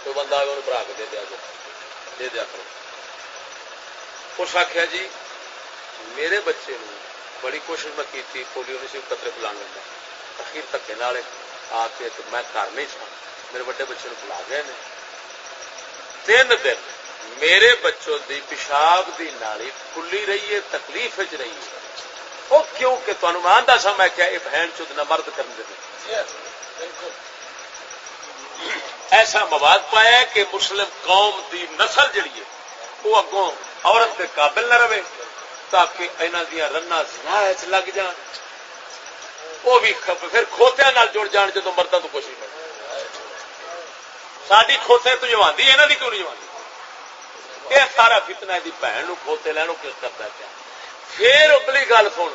کوئی بندہ آئے انہوں بھرا کے دے دیا کرو اس آخیا جی میرے بچے نو بڑی کوشش میں کی تھی پولیو نہیں سی قطرے پلانے کا اخیر دھکے نال آ کے میں گھر نہیں سا میرے بڑے بچے نو پلا گئے نے 3 دن میرے بچوں دی پیشاب دی نالی کھلی رہی ہے تکلیف وچ رہی ہے وہ کیوں کہ تمہیں میں آندا سا میں کیا یہ بہن چود نہ مرد کرن دے ایسا مواد پایا ہے کہ مسلم قوم دی نسل جڑی ہے وہ اگوں عورت کے قابل نہ رہے تاکہ انہاں دیاں رناں زنا وچ لگ جان وہ بھی پھر کھوتیاں نال جڑ جان جدوں مرداں تو کوشش کرے ساری کھوتے تو جواندی انہاں دی کیوں نہیں جواندی یہ سارا فتنہ دی بہن نو کھوتے لینو کس کرتا ہے کیا پھر اگلی گل سن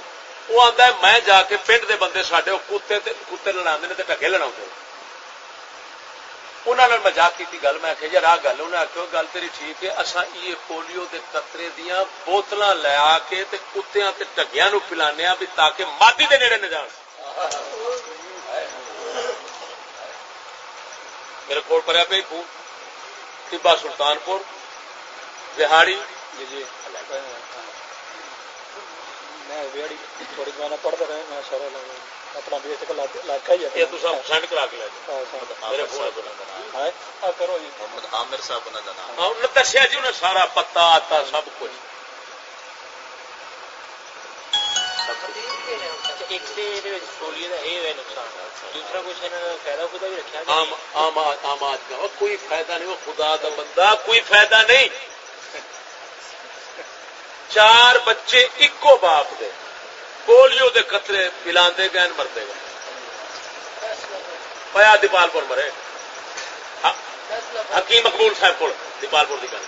وہ آندا ہے میں جا کے پنڈ دے بندے ساڈے کتے لڑاندے نے تے ٹکے لڑاوندے انہوں نے مزاق کی گل میں آخیا یار آ گل انہیں آخو گل تیری ٹھیک ہے اصا یہ پولیو کے قطرے دیا بوتل لیا کے کتیا ٹگیا نو پلانے بھی تاکہ مادی دے نیڑے نہ جان میرے کو پڑیا پہ خون ٹبا سلطانپور بہاڑی جی میں تھوڑی گانا پڑھتا رہا میں سارا اپنا بیسک علاقہ ہی ہے یہ تو سینڈ کرا کے لے میرے فون کرو جی محمد عامر صاحب نے دسیا جی انہیں سارا پتا آتا سب کچھ عام آدمی کوئی فائدہ نہیں وہ خدا کا بندہ کوئی فائدہ نہیں 4 بچے ایکو باپ دے پولیو دے قطرے پلاندے گئے مردے گئے پیا دیپال پور مرے حکیم مقبول صاحب کو دیپال پور کی گل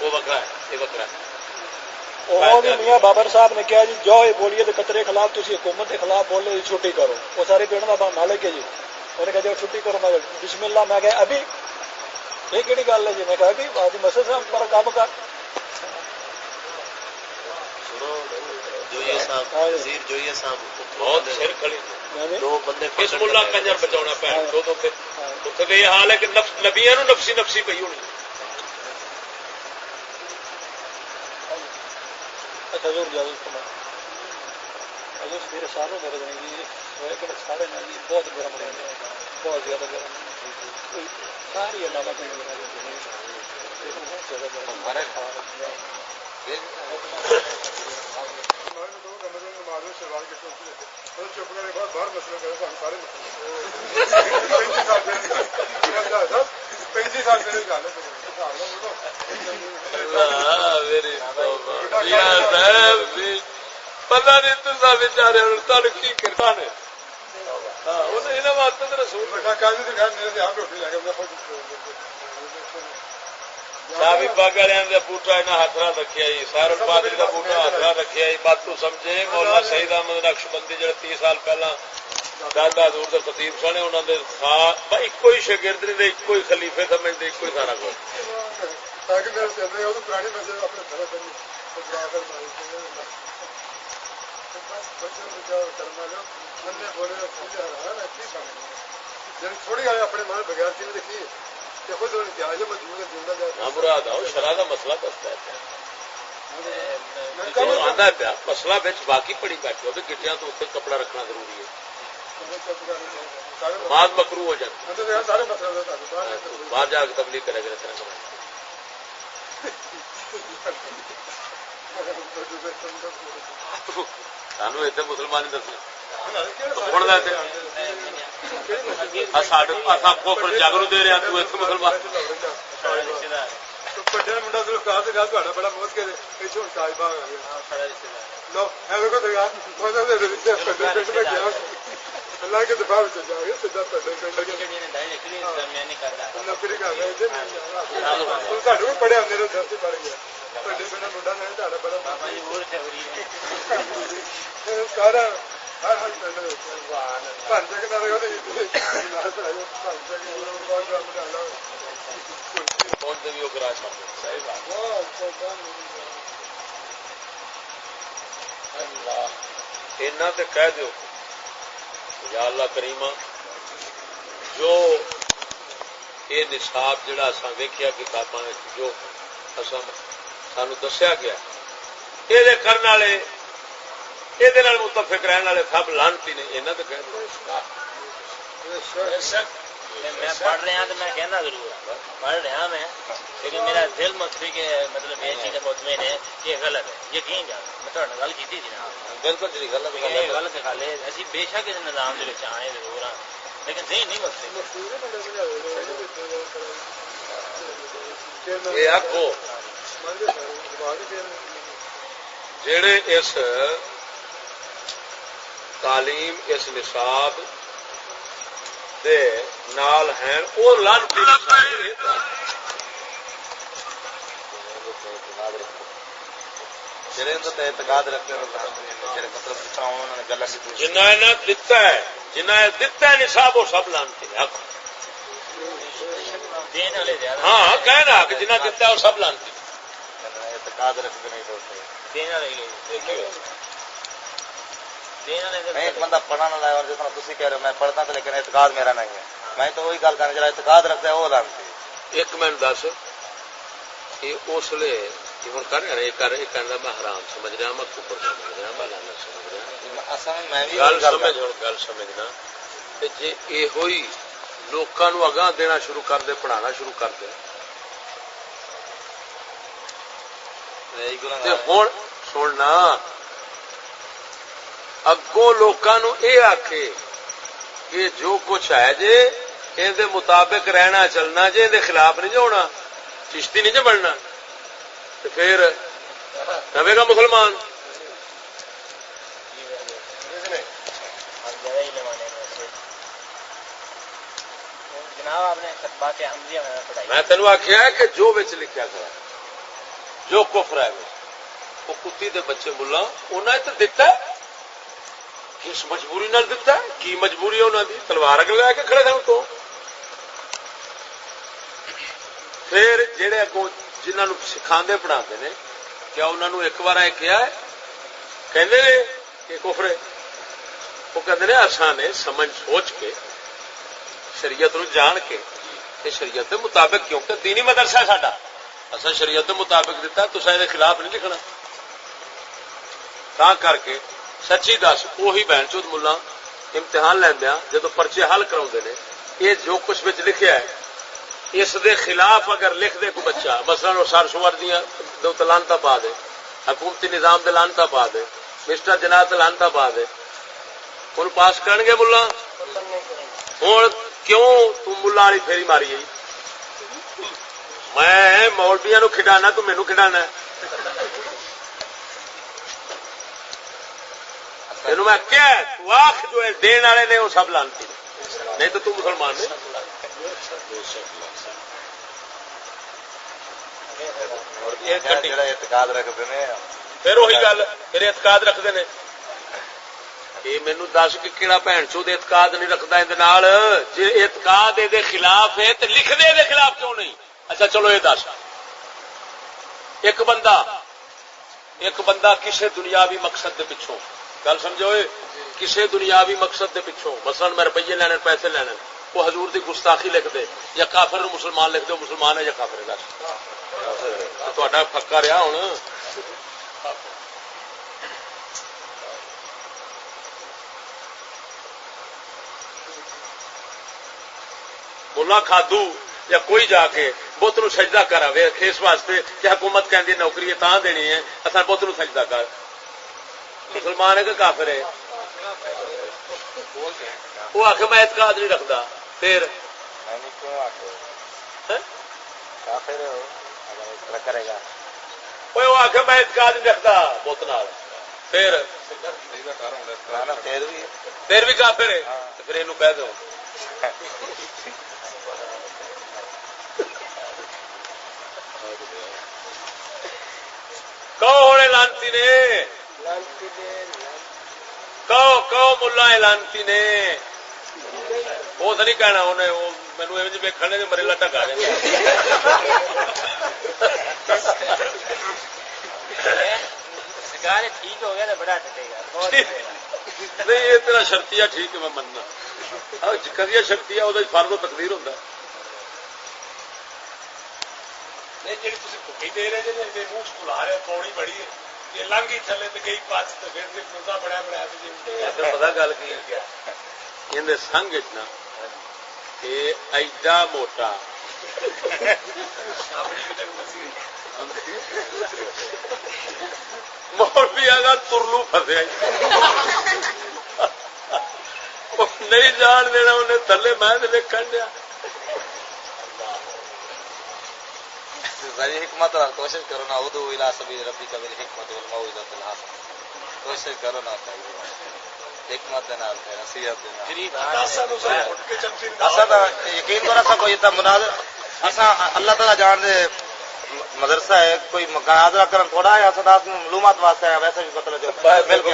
وہ وکرا ہے یہ وکرا ہے میاں بابر صاحب نے کہا جی جو پولیو کے قطرے کے خلاف تھی حکومت کے خلاف بولو جی چھٹی کرو وہ سارے پیڑ کا مالک ہے جی انہوں نے کہا جی چھٹی کرو میں بسم اللہ میں کہا ابھی یہ کہڑی گل ہے جی میں کہا کہ آج مسجد صاحب پر کام کر بہت سر کھڑی دو بندے بسم اللہ کنجر بچاؤنا پہ دو اتنے یہ حال ہے کہ نبیاں نفسی نفسی پی ہونی اچھا ضرور جاؤ میرے سارے میرے سارے بہت گرم رہے ہیں بہت زیادہ گرم ساری علامہ پتا نہیں تصا بچارے کی کرتا نے شاہی باغ والے کا بوٹا انہیں ہاتھ نہ رکھا جی سارن پادری کا بوٹا ہاتھ نہ رکھا جی بات تو سمجھے مولانا شہید احمد نقشبندی جڑے 30 سال پہلا دادا دور کے خطیب سنے انہوں نے ایک ہی شاگرد نہیں ایک ہی خلیفے سمجھتے ایک ہی سارا کچھ مراد شرح کا مسئلہ دستا ہے پیا مسئلہ باقی پڑی بیٹھے ہو گٹیاں تو اتنے کپڑا رکھنا ضروری ہے بعد مکرو ہو جاتا باہر جا کے تبلیغ کرے گا سانو اتنے مسلمان دسنا جاگرو دے رہے تو اتنے مسلمان ਵੱਡੇ ਮੁੰਡਾ ਸਿਰਫ ਕਾਸ ਦਾ ਤੁਹਾਡਾ ਬੜਾ ਮੋਹ ਕੇ ਇਹ ਝੋਂ ਕਾਜ ਬਾਗ ਆ ਗਿਆ ਲੋ ਐਵੇਂ ਕੋ ਦਗਾ ਉਹਨਾਂ ਦੇ ਵਿੱਚ ਵੱਡੇ ਪਿੰਡ ਵਿੱਚ ਗਿਆ ਅੱਲਾਹ ਕੇ ਦਫਾ ਵਿੱਚ ਜਾ ਗਿਆ ਸਿੱਧਾ ਵੱਡੇ ਪਿੰਡ ਵਿੱਚ ਨੌਕਰੀ ਕਰ ਰਿਹਾ ਇੱਥੇ ਤੂੰ ਸਾਡੇ ਕੋਲ ਪੜਿਆ ਮੇਰੇ ਦਰ ਤੇ ਪੜ ਗਿਆ ਵੱਡੇ ਪਿੰਡ ਮੁੰਡਾ ਨੇ ਤੁਹਾਡਾ ਬੜਾ ਸਾਰਾ ਹਰ ਹਰ ਪਿੰਡ ਵਿੱਚ ਭੰਜ ਕੇ ਨਾਲ ਉਹਦੇ ਨਾਲ ਭੰਜ ਕੇ کون سے بھی ہو کر آج صحیح بات اتنا تو کہہ دو یا اللہ کریمہ جو یہ نصاب جڑا اصا ویکیا کتاباں جو سانو دسیا گیا یہ کرنے والے یہ متفق رہنے والے سب لانتی نے اینا تو کہہ دو میں پڑھ رہا تو میں کہنا ضرور پڑھ رہا میں لیکن میرا دل مطلب مطلب یہ چیز مطمئن ہے یہ غلط ہے یقین جان میں تھوڑا گل کی تھی نا بالکل جی غلط غلط گل ہے اسی بے شک اس نظام کے آئے ضرور ہاں لیکن ذہن نہیں مسئلے یہ آخو جڑے اس تعلیم اس نصاب دے نال ہیں وہ لانتی اعتقاد رکھتے جنہیں دتا ہے جنہیں دتا ہے نصاب وہ سب لانتی ہے ہاں کہنا کہ جنہیں دتا ہے وہ سب لانتی اعتقاد رکھتے نہیں ایک بندہ پڑھا نہ لائے اور جتنا تھی کہہ رہے ہو میں پڑھتا تھا لیکن اعتقاد میرا نہیں ہے میں تو وہی گل کرنا جڑا اعتقاد رکھتا ہے وہ لانتی ایک منٹ دس یہ اس لیے ہوں کر رہا یہ کہنا میں حرام سمجھ رہا میں کفر سمجھ رہا میں لعنت سمجھ رہا گل سمجھ ہوں گل سمجھنا جی یہ ہوئی لوکاں نو اگاں دینا شروع کر دے پڑھانا شروع کر دے ہوں سننا اگوں لوکاں نو یہ آکھے کہ جو کچھ ہے جے اندے مطابق رہنا چلنا جے اندے خلاف نہیں ہونا چشتی نہیں جے بننا تو پھر رہے گا مسلمان میں تینوں آخیا کہ جو لکھیا کرا جو کفر ہے وہ کتی دے بچے ملا انہیں تو دتا ہے کس مجبوری نال دتا ہے کی مجبوری ہے انہوں دی تلوار اگ لگا کے کھڑے تھے تو پھر جہے اگوں جنہوں نے سکھاندے پڑھاندے نے کیا انہوں نے ایک بار کیا ہے کہندے نے کہ کفر ہے وہ کہندے نے اساں نے سمجھ سوچ کے شریعت نو جان کے کہ شریعت کے مطابق کیونکہ دینی مدرسہ ہے ساڈا اساں شریعت کے مطابق دتا تساں دے خلاف نہیں لکھنا تا کر کے سچی دس وہی بہن چود ملا امتحان لیندیا جدو پرچے حل کراؤندے نے یہ جو کچھ وچ لکھیا ہے اس دے خلاف اگر لکھ دے کوئی بچہ مثلا سار شمار دیا لانتا پا دے حکومتی نظام دے لانتا پا دے مسٹر جناب لانتا پا دے ان پاس کرن گے ملا ہوں کیوں تم ملا والی پھیری ماری گئی میں مولویاں نو کھڈانا تو مینوں کھڈانا تینوں میں کیا واخ جو دین والے نے وہ سب لانتی نہیں تو تم مسلمان نے اعتقاد رکھتے ہیں پھر وہی گل پھر اعتقاد رکھتے ہیں یہ مینوں دس کہ کہڑا بھن چود اعتقاد نہیں رکھتا جی اعتقاد یہ خلاف ہے تو لکھ دے دے خلاف کیوں نہیں اچھا چلو یہ دس ایک بندہ کسی دنیاوی مقصد دے پچھوں گل سمجھو کسی دنیاوی مقصد دے پچھوں مثلا میں روپیے لینے پیسے لینے وہ حضور دی گستاخی لکھ دے یا کافر نو مسلمان لکھ دے مسلمان ہے یا کافر ہے دس تہاڈا پکا رہا ہوں ملا کھادو یا کوئی جا کے بت نو سجدہ کرا اس واسطے کہ حکومت کہندی نوکری تاں دینی ہے اصل بت نو سجدہ کر مسلمان ہے کہ کافر ہے وہ آخ میں اعتقاد نہیں رکھتا پھر کافر ہو اگر اس طرح کرے گا. وہ آخر میں اعتقاد نہیں رکھتا بت نال پھر بھی کافر ہے تو پھر یہ کہہ دو ہونے لانتی نے کہو ملا لانتی نے وہ تو نہیں کہنا انہیں مینو ایویں ویکھنے جو مریلا ٹکا جائے ٹھیک ہو گیا بڑا ٹٹے گا نہیں یہ تیرا شرطیہ ٹھیک ہے میں مننا کدیا شرطیہ وہ فرض و تقدیر ہوتا نہیں جی تھی دے رہے جی منہ چلا رہے پوڑی بڑی ہے یہ لنگ ہی تھلے تو گئی پاس تو پھر بڑا بنایا پتا گل کی سنگ نا ایڈا موٹا مولوی اگر ترلو فسیا نہیں جان دینا انہیں تھلے میں دیکھن دیا حکمت کوشش کرو نا ادو الا سبیل ربی کا میری حکمت والموعظۃ الحسنہ کوشش کرو نا حکمت دے نال نصیحت دے نال اسا تو یقین کرو اسا کوئی تا مناظر اسا اللہ تعالی جان دے مدرسہ ہے کوئی مناظرہ کرن تھوڑا ہے اسا معلومات واسطے ہے ویسے بھی مطلب جو مل کے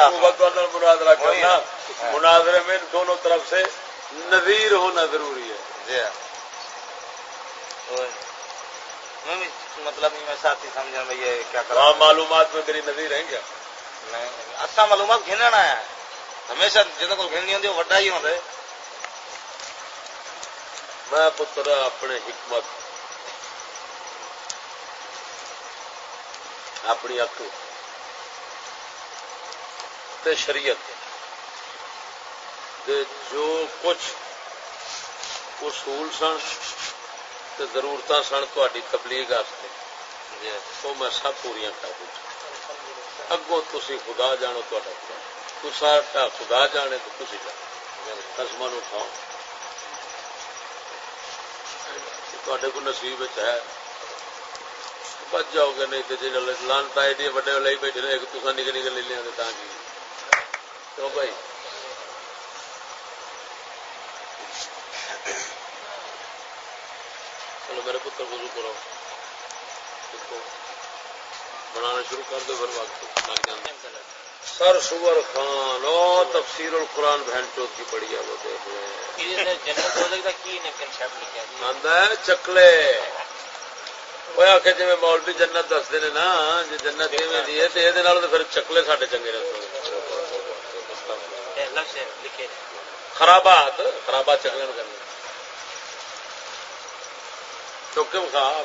مناظرہ کرنا مناظرے میں دونوں طرف سے نظیر ہونا ضروری ہے جی مطلب میں ساتھی سمجھا میں یہ کیا کروں معلومات میں میری نظیر ہیں کیا نہیں اسا معلومات گھننا ہے ہمیشہ جن کو گھننی ہوتی وہ وڈا ہی ہوتا ہے میں پتر اپنے حکمت اپنی عقل تے شریعت دے جو کچھ اصول سن تے ضرورت سن تہاڈی تبلیغ واسطے وہ میں سب پوریاں کر دوں اگوں تسی خدا جانو تسا خدا جانے تو تسی قسماں نو کھاؤ تہاڈے کو نصیب ہے بچ جاؤ گے نہیں تو جی لانت ایڈی وڈے لے بیٹھے رہے تسا نکے نکے لے لیا تا جی تو بھائی چلو میرے پتر وضو کرو بنانا شروع کر دو پھر وقت لگ جانا سر سور خان او تفسیر القرآن بہن چوت کی پڑی ہے وہ دیکھ لیں چکلے وہ آ کے جی مولوی جنت دستے ہیں نا جی جنت کیویں دی ہے تو یہ پھر چکلے ساڈے چنگے رہتے خرابات چکلے کرنے چوکے کھا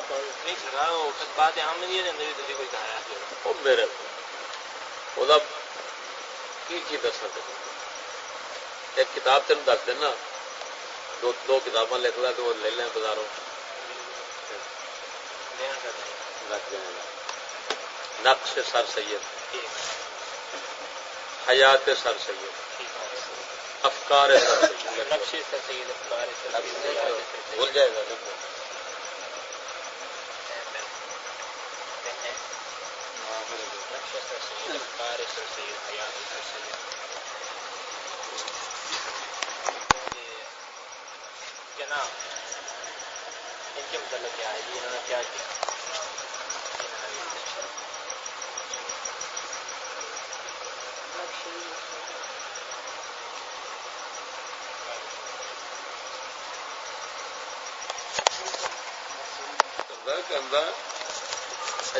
میرے وہ دسا ایک کتاب تین دس دینا دو کتاباں لکھ لا تو لے لیں بازاروں نقش سر سید حیات سر سید افکار سر سید نقش سر سید افکار بھول جائے گا ان کے متعلق کیا ہے انہوں نے کیا کیا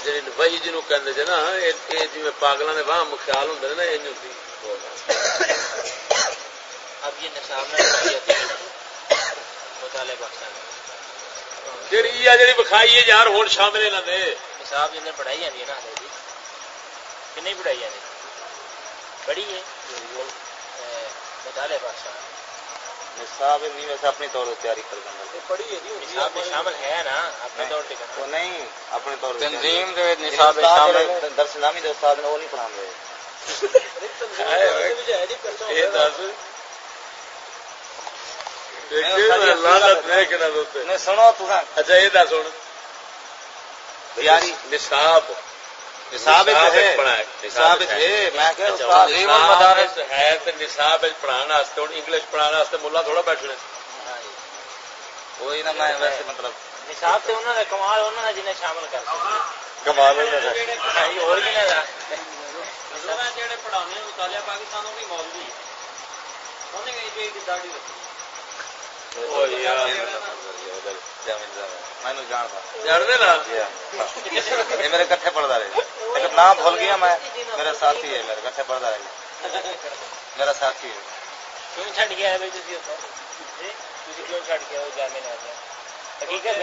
جی وہی جنوب کہتے جی نا یہ جی پاگلوں کے واہم خیال ہوں نا یہ ہوتی اب یہ نصاب مطالعہ بخشا جی بخائی ہے یار ہوں شامل نہ دے نصاب جن پڑھائی جاتی ہے نا جی کہ نہیں پڑھائی جاتی پڑھی ہے مطالعہ بخشا نصاب نہیں ویسے اپنی طور پر تیاری کر دینا پڑھی ہے نصاب میں شامل ہے نا اپنے طور پہ وہ نہیں اپنے طور پر تنظیم دے نصاب شامل درس نامی دے استاد نے وہ نہیں پڑھا رہے سنو اچھا یہ دس ہوں یاری نصاب نصاب ہے نصاب ہے میں کہ تعلیم المدارس ہے تو نصاب پڑھانا انگلش پڑھانا ملا تھوڑا بیٹھنا وہی نا میں ویسے مطلب نصاب سے انہوں نے کمال انہوں نے جنہیں شامل کر کمال اور بھی نہیں جڑے پڑھانے مطالعہ پاکستان کی مولوی انہیں داڑھی رکھی میں جانتا جانتے نا یہ میرے کٹھے پڑھتا رہے لیکن نام بھول گیا میں میرا ساتھی ہے میرے کٹھے پڑھتا رہے میرا ساتھی ہے کیوں چھٹ گیا ہے بھائی تھی کیوں چھٹ گیا جامع حقیقت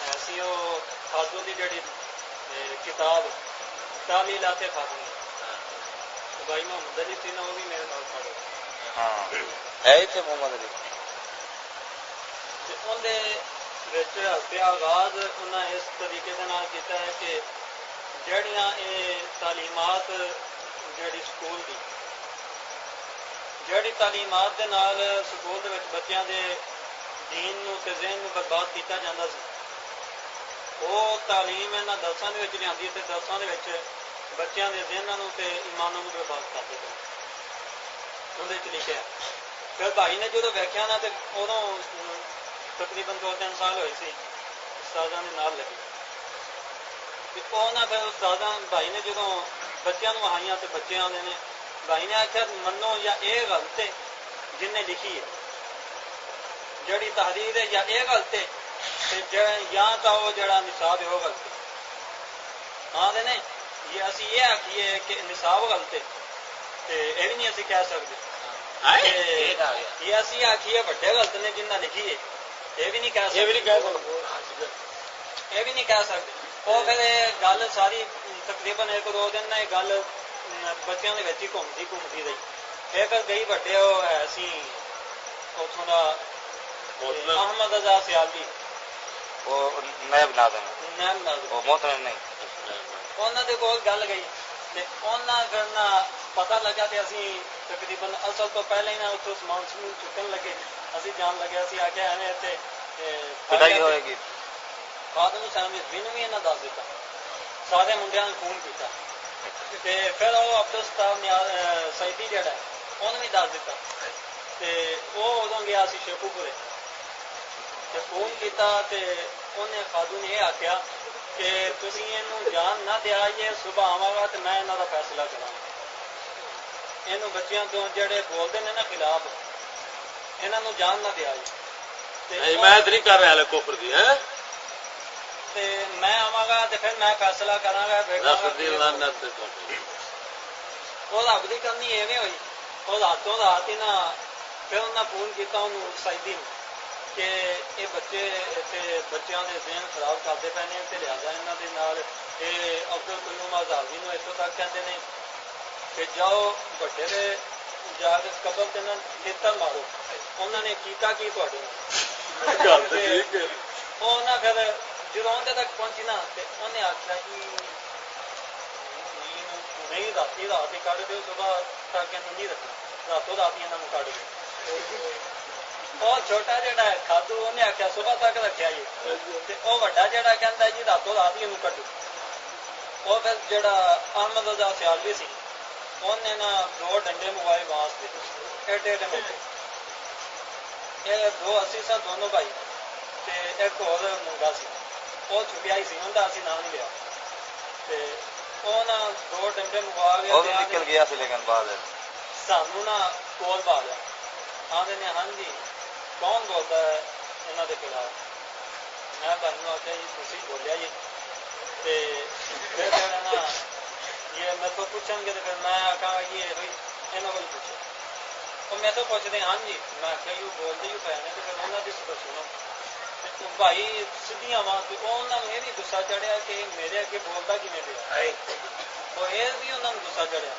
ایسی خاتو کی جڑی کتاب تعلیلات خاتون بھائی محمد علی تھی نا وہ بھی میرے نال پڑھے ہاں ہے تھے محمد علی آغاز انہیں اس طریقے کے نال کیتا ہے کہ جڑیاں تعلیمات جڑی سکول دی جڑی تعلیمات دے نال سکول دے وچ بچیاں دے دین نو تے ذہن نو برباد کیتا جاندا سی وہ تعلیم انہاں درساں دے وچ لیاندی تے درساں دے وچ بچیاں دے ذہناں نو تے ایماناں نو برباد کردے پئے اندر وچ لکھیا پھر بھائی نے جدوں ویکھیا نا تے اودوں تقریباً 2-3 سال ہوئے سی استاداں دے نال لگے تے انہاں پھر استاداں بھائی نے جدوں بچیاں نو آئیاں تے بچے آندے نے بھائی نے آخیا منو یا اے غلط ہے جن نے لکھی ہے جڑی تحریر ہے یا اے غلط ہے یا تو وہ جڑا نصاب ہے وہ غلط ہے آدھے نے یہ اسی یہ آخیے کہ نصاب غلط ہے یہ بھی نہیں اسی کہہ سکتے یہ اسی آخیے بڑے غلط نے جنہیں لکھی ہے یہ بھی نہیں کہہ سکتے یہ بھی نہیں کہہ سکتے وہ پھر گل ساری تقریباً 1-2 دن یہ گل بچوں کے ہی گھومتی رہی پھر گئی بڑے وہ سی اتوں کا احمد رضا سیالوی وہ نیب ناظم نیب ناظم وہ محترم نہیں انہوں نے کول گل گئی انہوں پتا لگا کہ اسی تقریباً اصل تو پہلے ہی نہ اتوں سامان سمون چکن لگے اسی جان لگے اسی آخیا ایویں پٹائی ہوئے گی خاتون حسین رضوی نے بھی انہیں دس دیتا سارے منڈیا نے فون کیتا تے پھر وہ عبدالستار سعیدی جڑا ہے انہوں بھی دس دیتا تے وہ ادو گیا سی شیخو پورے تے فون کیتا تے انہیں خاتون نے یہ آخیا کہ تسی یہ جان نہ دیا یہ صبح آواں گا تو میں انہوں کا فیصلہ کرا یہ بچیاں تو جڑے بولتے ہیں نا خلاف انہوں جان نہ دیا حمایت نہیں کر رہا کوفر دی میں آواں گا تو پھر میں فیصلہ کراں گا وہ رب کی کرنی ایویں ہوئی وہ راتوں رات ہی نہ پھر انہیں فون کیا انہوں سعیدی نے کہ یہ بچے بچیاں کے ذہن خراب کرتے پے نے تے لہٰذا یہاں کے نال یہ عبد القیوم آزادی نو اتوں تک کہتے ہیں کہ جاؤ بڑے دے جا کے قبر تے نہ کیتر مارو انہوں نے کیتا کی تواڈے نال انہاں پھر جدوں اندر تک پہنچی نا تے انہیں آخیا جی نہیں رات ہی کٹ دو صبح تک نہیں رکھنا راتوں رات ہی انہوں کٹ دو اور چھوٹا جہا ہے کھادو انہیں آخیا صبح تک رکھا جی وہ وڈا جہا کہتا جی راتوں رات ہی کٹو وہ پھر جہاں احمد رضا سیالوی سی انہیں نا 2 ڈنڈے منگوائے واسطے ایڈے ایڈے موٹے یہ 2 اسی سن دونوں بھائی تے ایک اور منگا سی وہ چھپیا ہی سی انہیں اسی نام نہیں لیا وہ نا 2 ڈنڈے منگوا گیا نکل گیا سی لیکن بعد سانو نا کول پا لیا آدھے نے ہاں جی کون بولتا ہے یہاں کے خلاف میں بھائی آخیا جی تھی بولیا جی پھر نا یہ میرے کو پوچھیں گے تو پھر میں آخا یہ بھائی یہاں کو پوچھو وہ میرے تو پوچھتے ہاں جی میں آخیا جی بولتے ہی پے نے تو پھر انہوں کی سنو بھائی سیدھی آواں تو انہوں نے یہ بھی گسا چڑھیا کہ میرے اگے بولتا کیویں پیا وہ یہ بھی انہوں نے گسا چڑھیا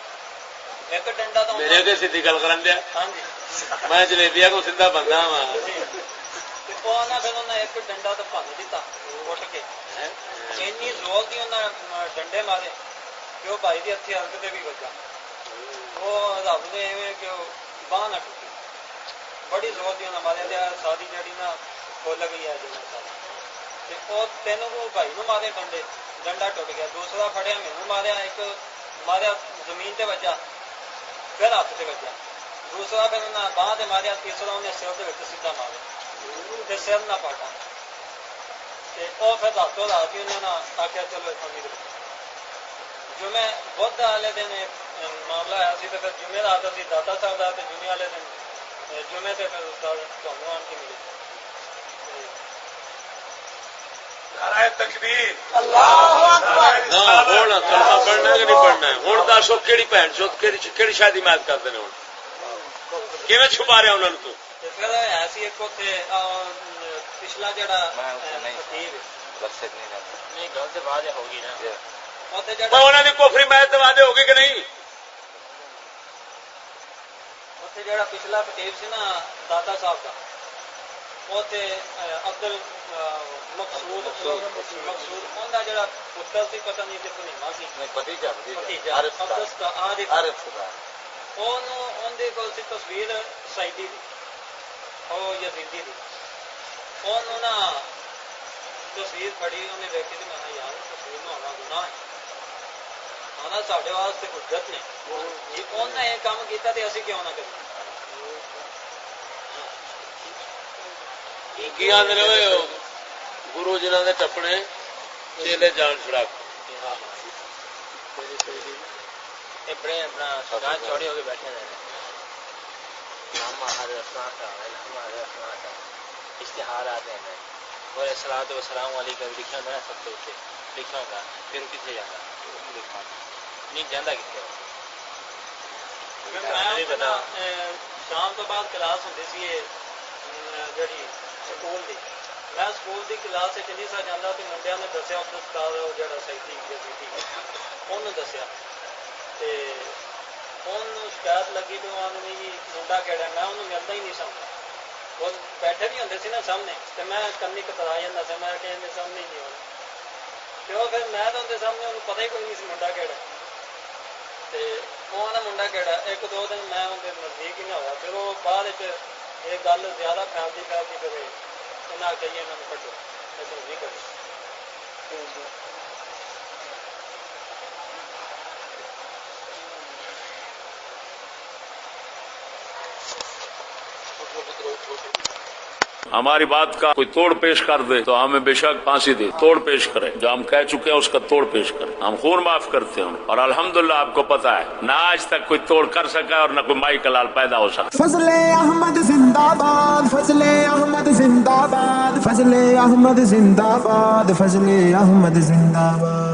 ایک ڈنڈا تو میرے اگے سیدھی گل کرن دیا ہاں جی میں جلیبیا کو سیدھا بندہ وا پھر انہیں ایک ڈنڈا تو بھن دیتا اٹھ کے اینی زور کی انہیں ڈنڈے مارے کہ وہ بھائی کی ہتھی حلق سے بھی بچا وہ رب نے ایویں کہ باہ نہ ٹوٹی بڑی زور کی انہیں مارے دیا ساری جڑی نا کھل گئی ہے جی ਤੇ ਉਹ ਤੈਨੂੰ ਉਹ ਭਾਈ ਨੂੰ ਮਾਰੇ ਬੰਦੇ, ਡੰਡਾ ਟੁੱਟ ਗਿਆ, ਦੂਸਰਾ ਫੜਿਆ ਮੈਨੂੰ ਮਾਰਿਆ, ਇੱਕ ਮਾਰਿਆ ਜ਼ਮੀਨ ਤੇ ਵੱਜਾ, ਫਿਰ ਹੱਥ ਤੇ ਵੱਜਾ, ਦੂਸਰਾ ਫਿਰ ਉਹਨਾਂ ਬਾਂਹ ਤੇ ਮਾਰਿਆ, ਤੀਸਰਾ ਉਹਨੇ ਸਿਰ ਦੇ ਵਿੱਚ ਸਿੱਧਾ ਮਾਰਿਆ ਤੇ ਸਿਰ ਨਾ ਪਾਟਾ। ਤੇ ਉਹ ਫਿਰ ਰਾਤੋਂ ਰਾਤ ਹੀ ਉਹਨਾਂ ਨੇ ਆਖਿਆ ਚਲੋ ਇੱਥੋਂ ਨਿਕਲੋ। ਜੁਮੇ ਬੁੱਧ ਵਾਲੇ ਦਿਨ ਮਾਮਲਾ ਆਇਆ ਸੀ ਤੇ ਫਿਰ ਜੁਮੇ ਰਾਤ ਅਸੀਂ ਦਾਤਾ ਸਾਹਿਬ ਦਾ ਤੇ ਜੁਮੇ ਵਾਲੇ ਦਿਨ ਜੁਮੇ ਤੇ ਫਿਰ ਤੁਹਾਨੂੰ ਆਣ ਕੇ ਮਿਲੇ। تکبیر ہوں کلمہ پڑھنا ہے کہ نہیں پڑھنا ہے؟ ہوں دسو کہڑی بھن چو کہڑی شادی مات کرتے ہیں؟ ہوں کیویں چھپا رہے انہوں تو؟ پھر ایسی ایک اتنے پچھلا جڑا نہیں گل سے واضح ہوگی نا انہوں نے کوفری محض تو واضح ہوگی کہ نہیں؟ اتنے جڑا پچھلا خطیب سی نا داتا صاحب کا، اتنے عبدل مقصود انہوں جڑا پتر سی، پتہ نہیں سی پنیما سی، بھتیجا سی تصویر سعیدی دی اور یزیدی دی، انہوں نا تصویر پڑھی، انہیں دیکھی تھی، میں نے یار تصویر میں ہونا گناہ ہے، آنا ساڈے واسطے حجت نے جی، انہیں یہ کام کیتا تے اسی کیوں نہ کریں؟ کی آدھے گرو جنہ دے ٹپنے چیلے جان چھڑاک بڑے اپنا شکار چوڑے ہو کے بیٹھے رہے اشتہار آتے ہیں اور الصلوۃ والسلام علیہ کا لکھا ہونا سب تو اتنے لکھا ہوگا، پھر کتنے جانا نہیں جانا کتنے پتا۔ شام تو بعد کلاس ہوتی سی جڑی سکول دی، میں سکول دی کلاس نہیں سا جانا تو منڈیا نے دسیا استاد جڑا سعیدی انہوں دسیا تے انہوں شکایت لگی تو انہوں جی منڈا کہڑا، میں انہوں ملتا ہی نہیں سمجھا، وہ بیٹھے بھی ہوتے سی نا سامنے تو میں کنی کترا جاتا سا، میں کہ اندر سامنے ہی نہیں ہونا، تو پھر میں تو اندر سامنے انہوں پتہ ہی کوئی نہیں سی منڈا کہڑا، تے وہ آنا منڈا کہڑا، ایک دو دن میں اندر نزدیک ہی نہ ہوا، پھر وہ بعد یہ گل زیادہ پھیلتی پھر انہیں آ چاہیے انہوں نے کٹو ایسا نہیں کرو۔ ہماری بات کا کوئی توڑ پیش کر دے تو ہمیں بے شک پھانسی دے، توڑ پیش کرے، جو ہم کہہ چکے ہیں اس کا توڑ پیش کرے، ہم خون معاف کرتے ہیں اور الحمدللہ آپ کو پتا ہے نہ آج تک کوئی توڑ کر سکا اور نہ کوئی مائی کلال پیدا ہو سکا۔ فضل احمد زندہ باد، فضل احمد زندہ باد، فضل احمد زندہ باد، فضل احمد زندہ باد۔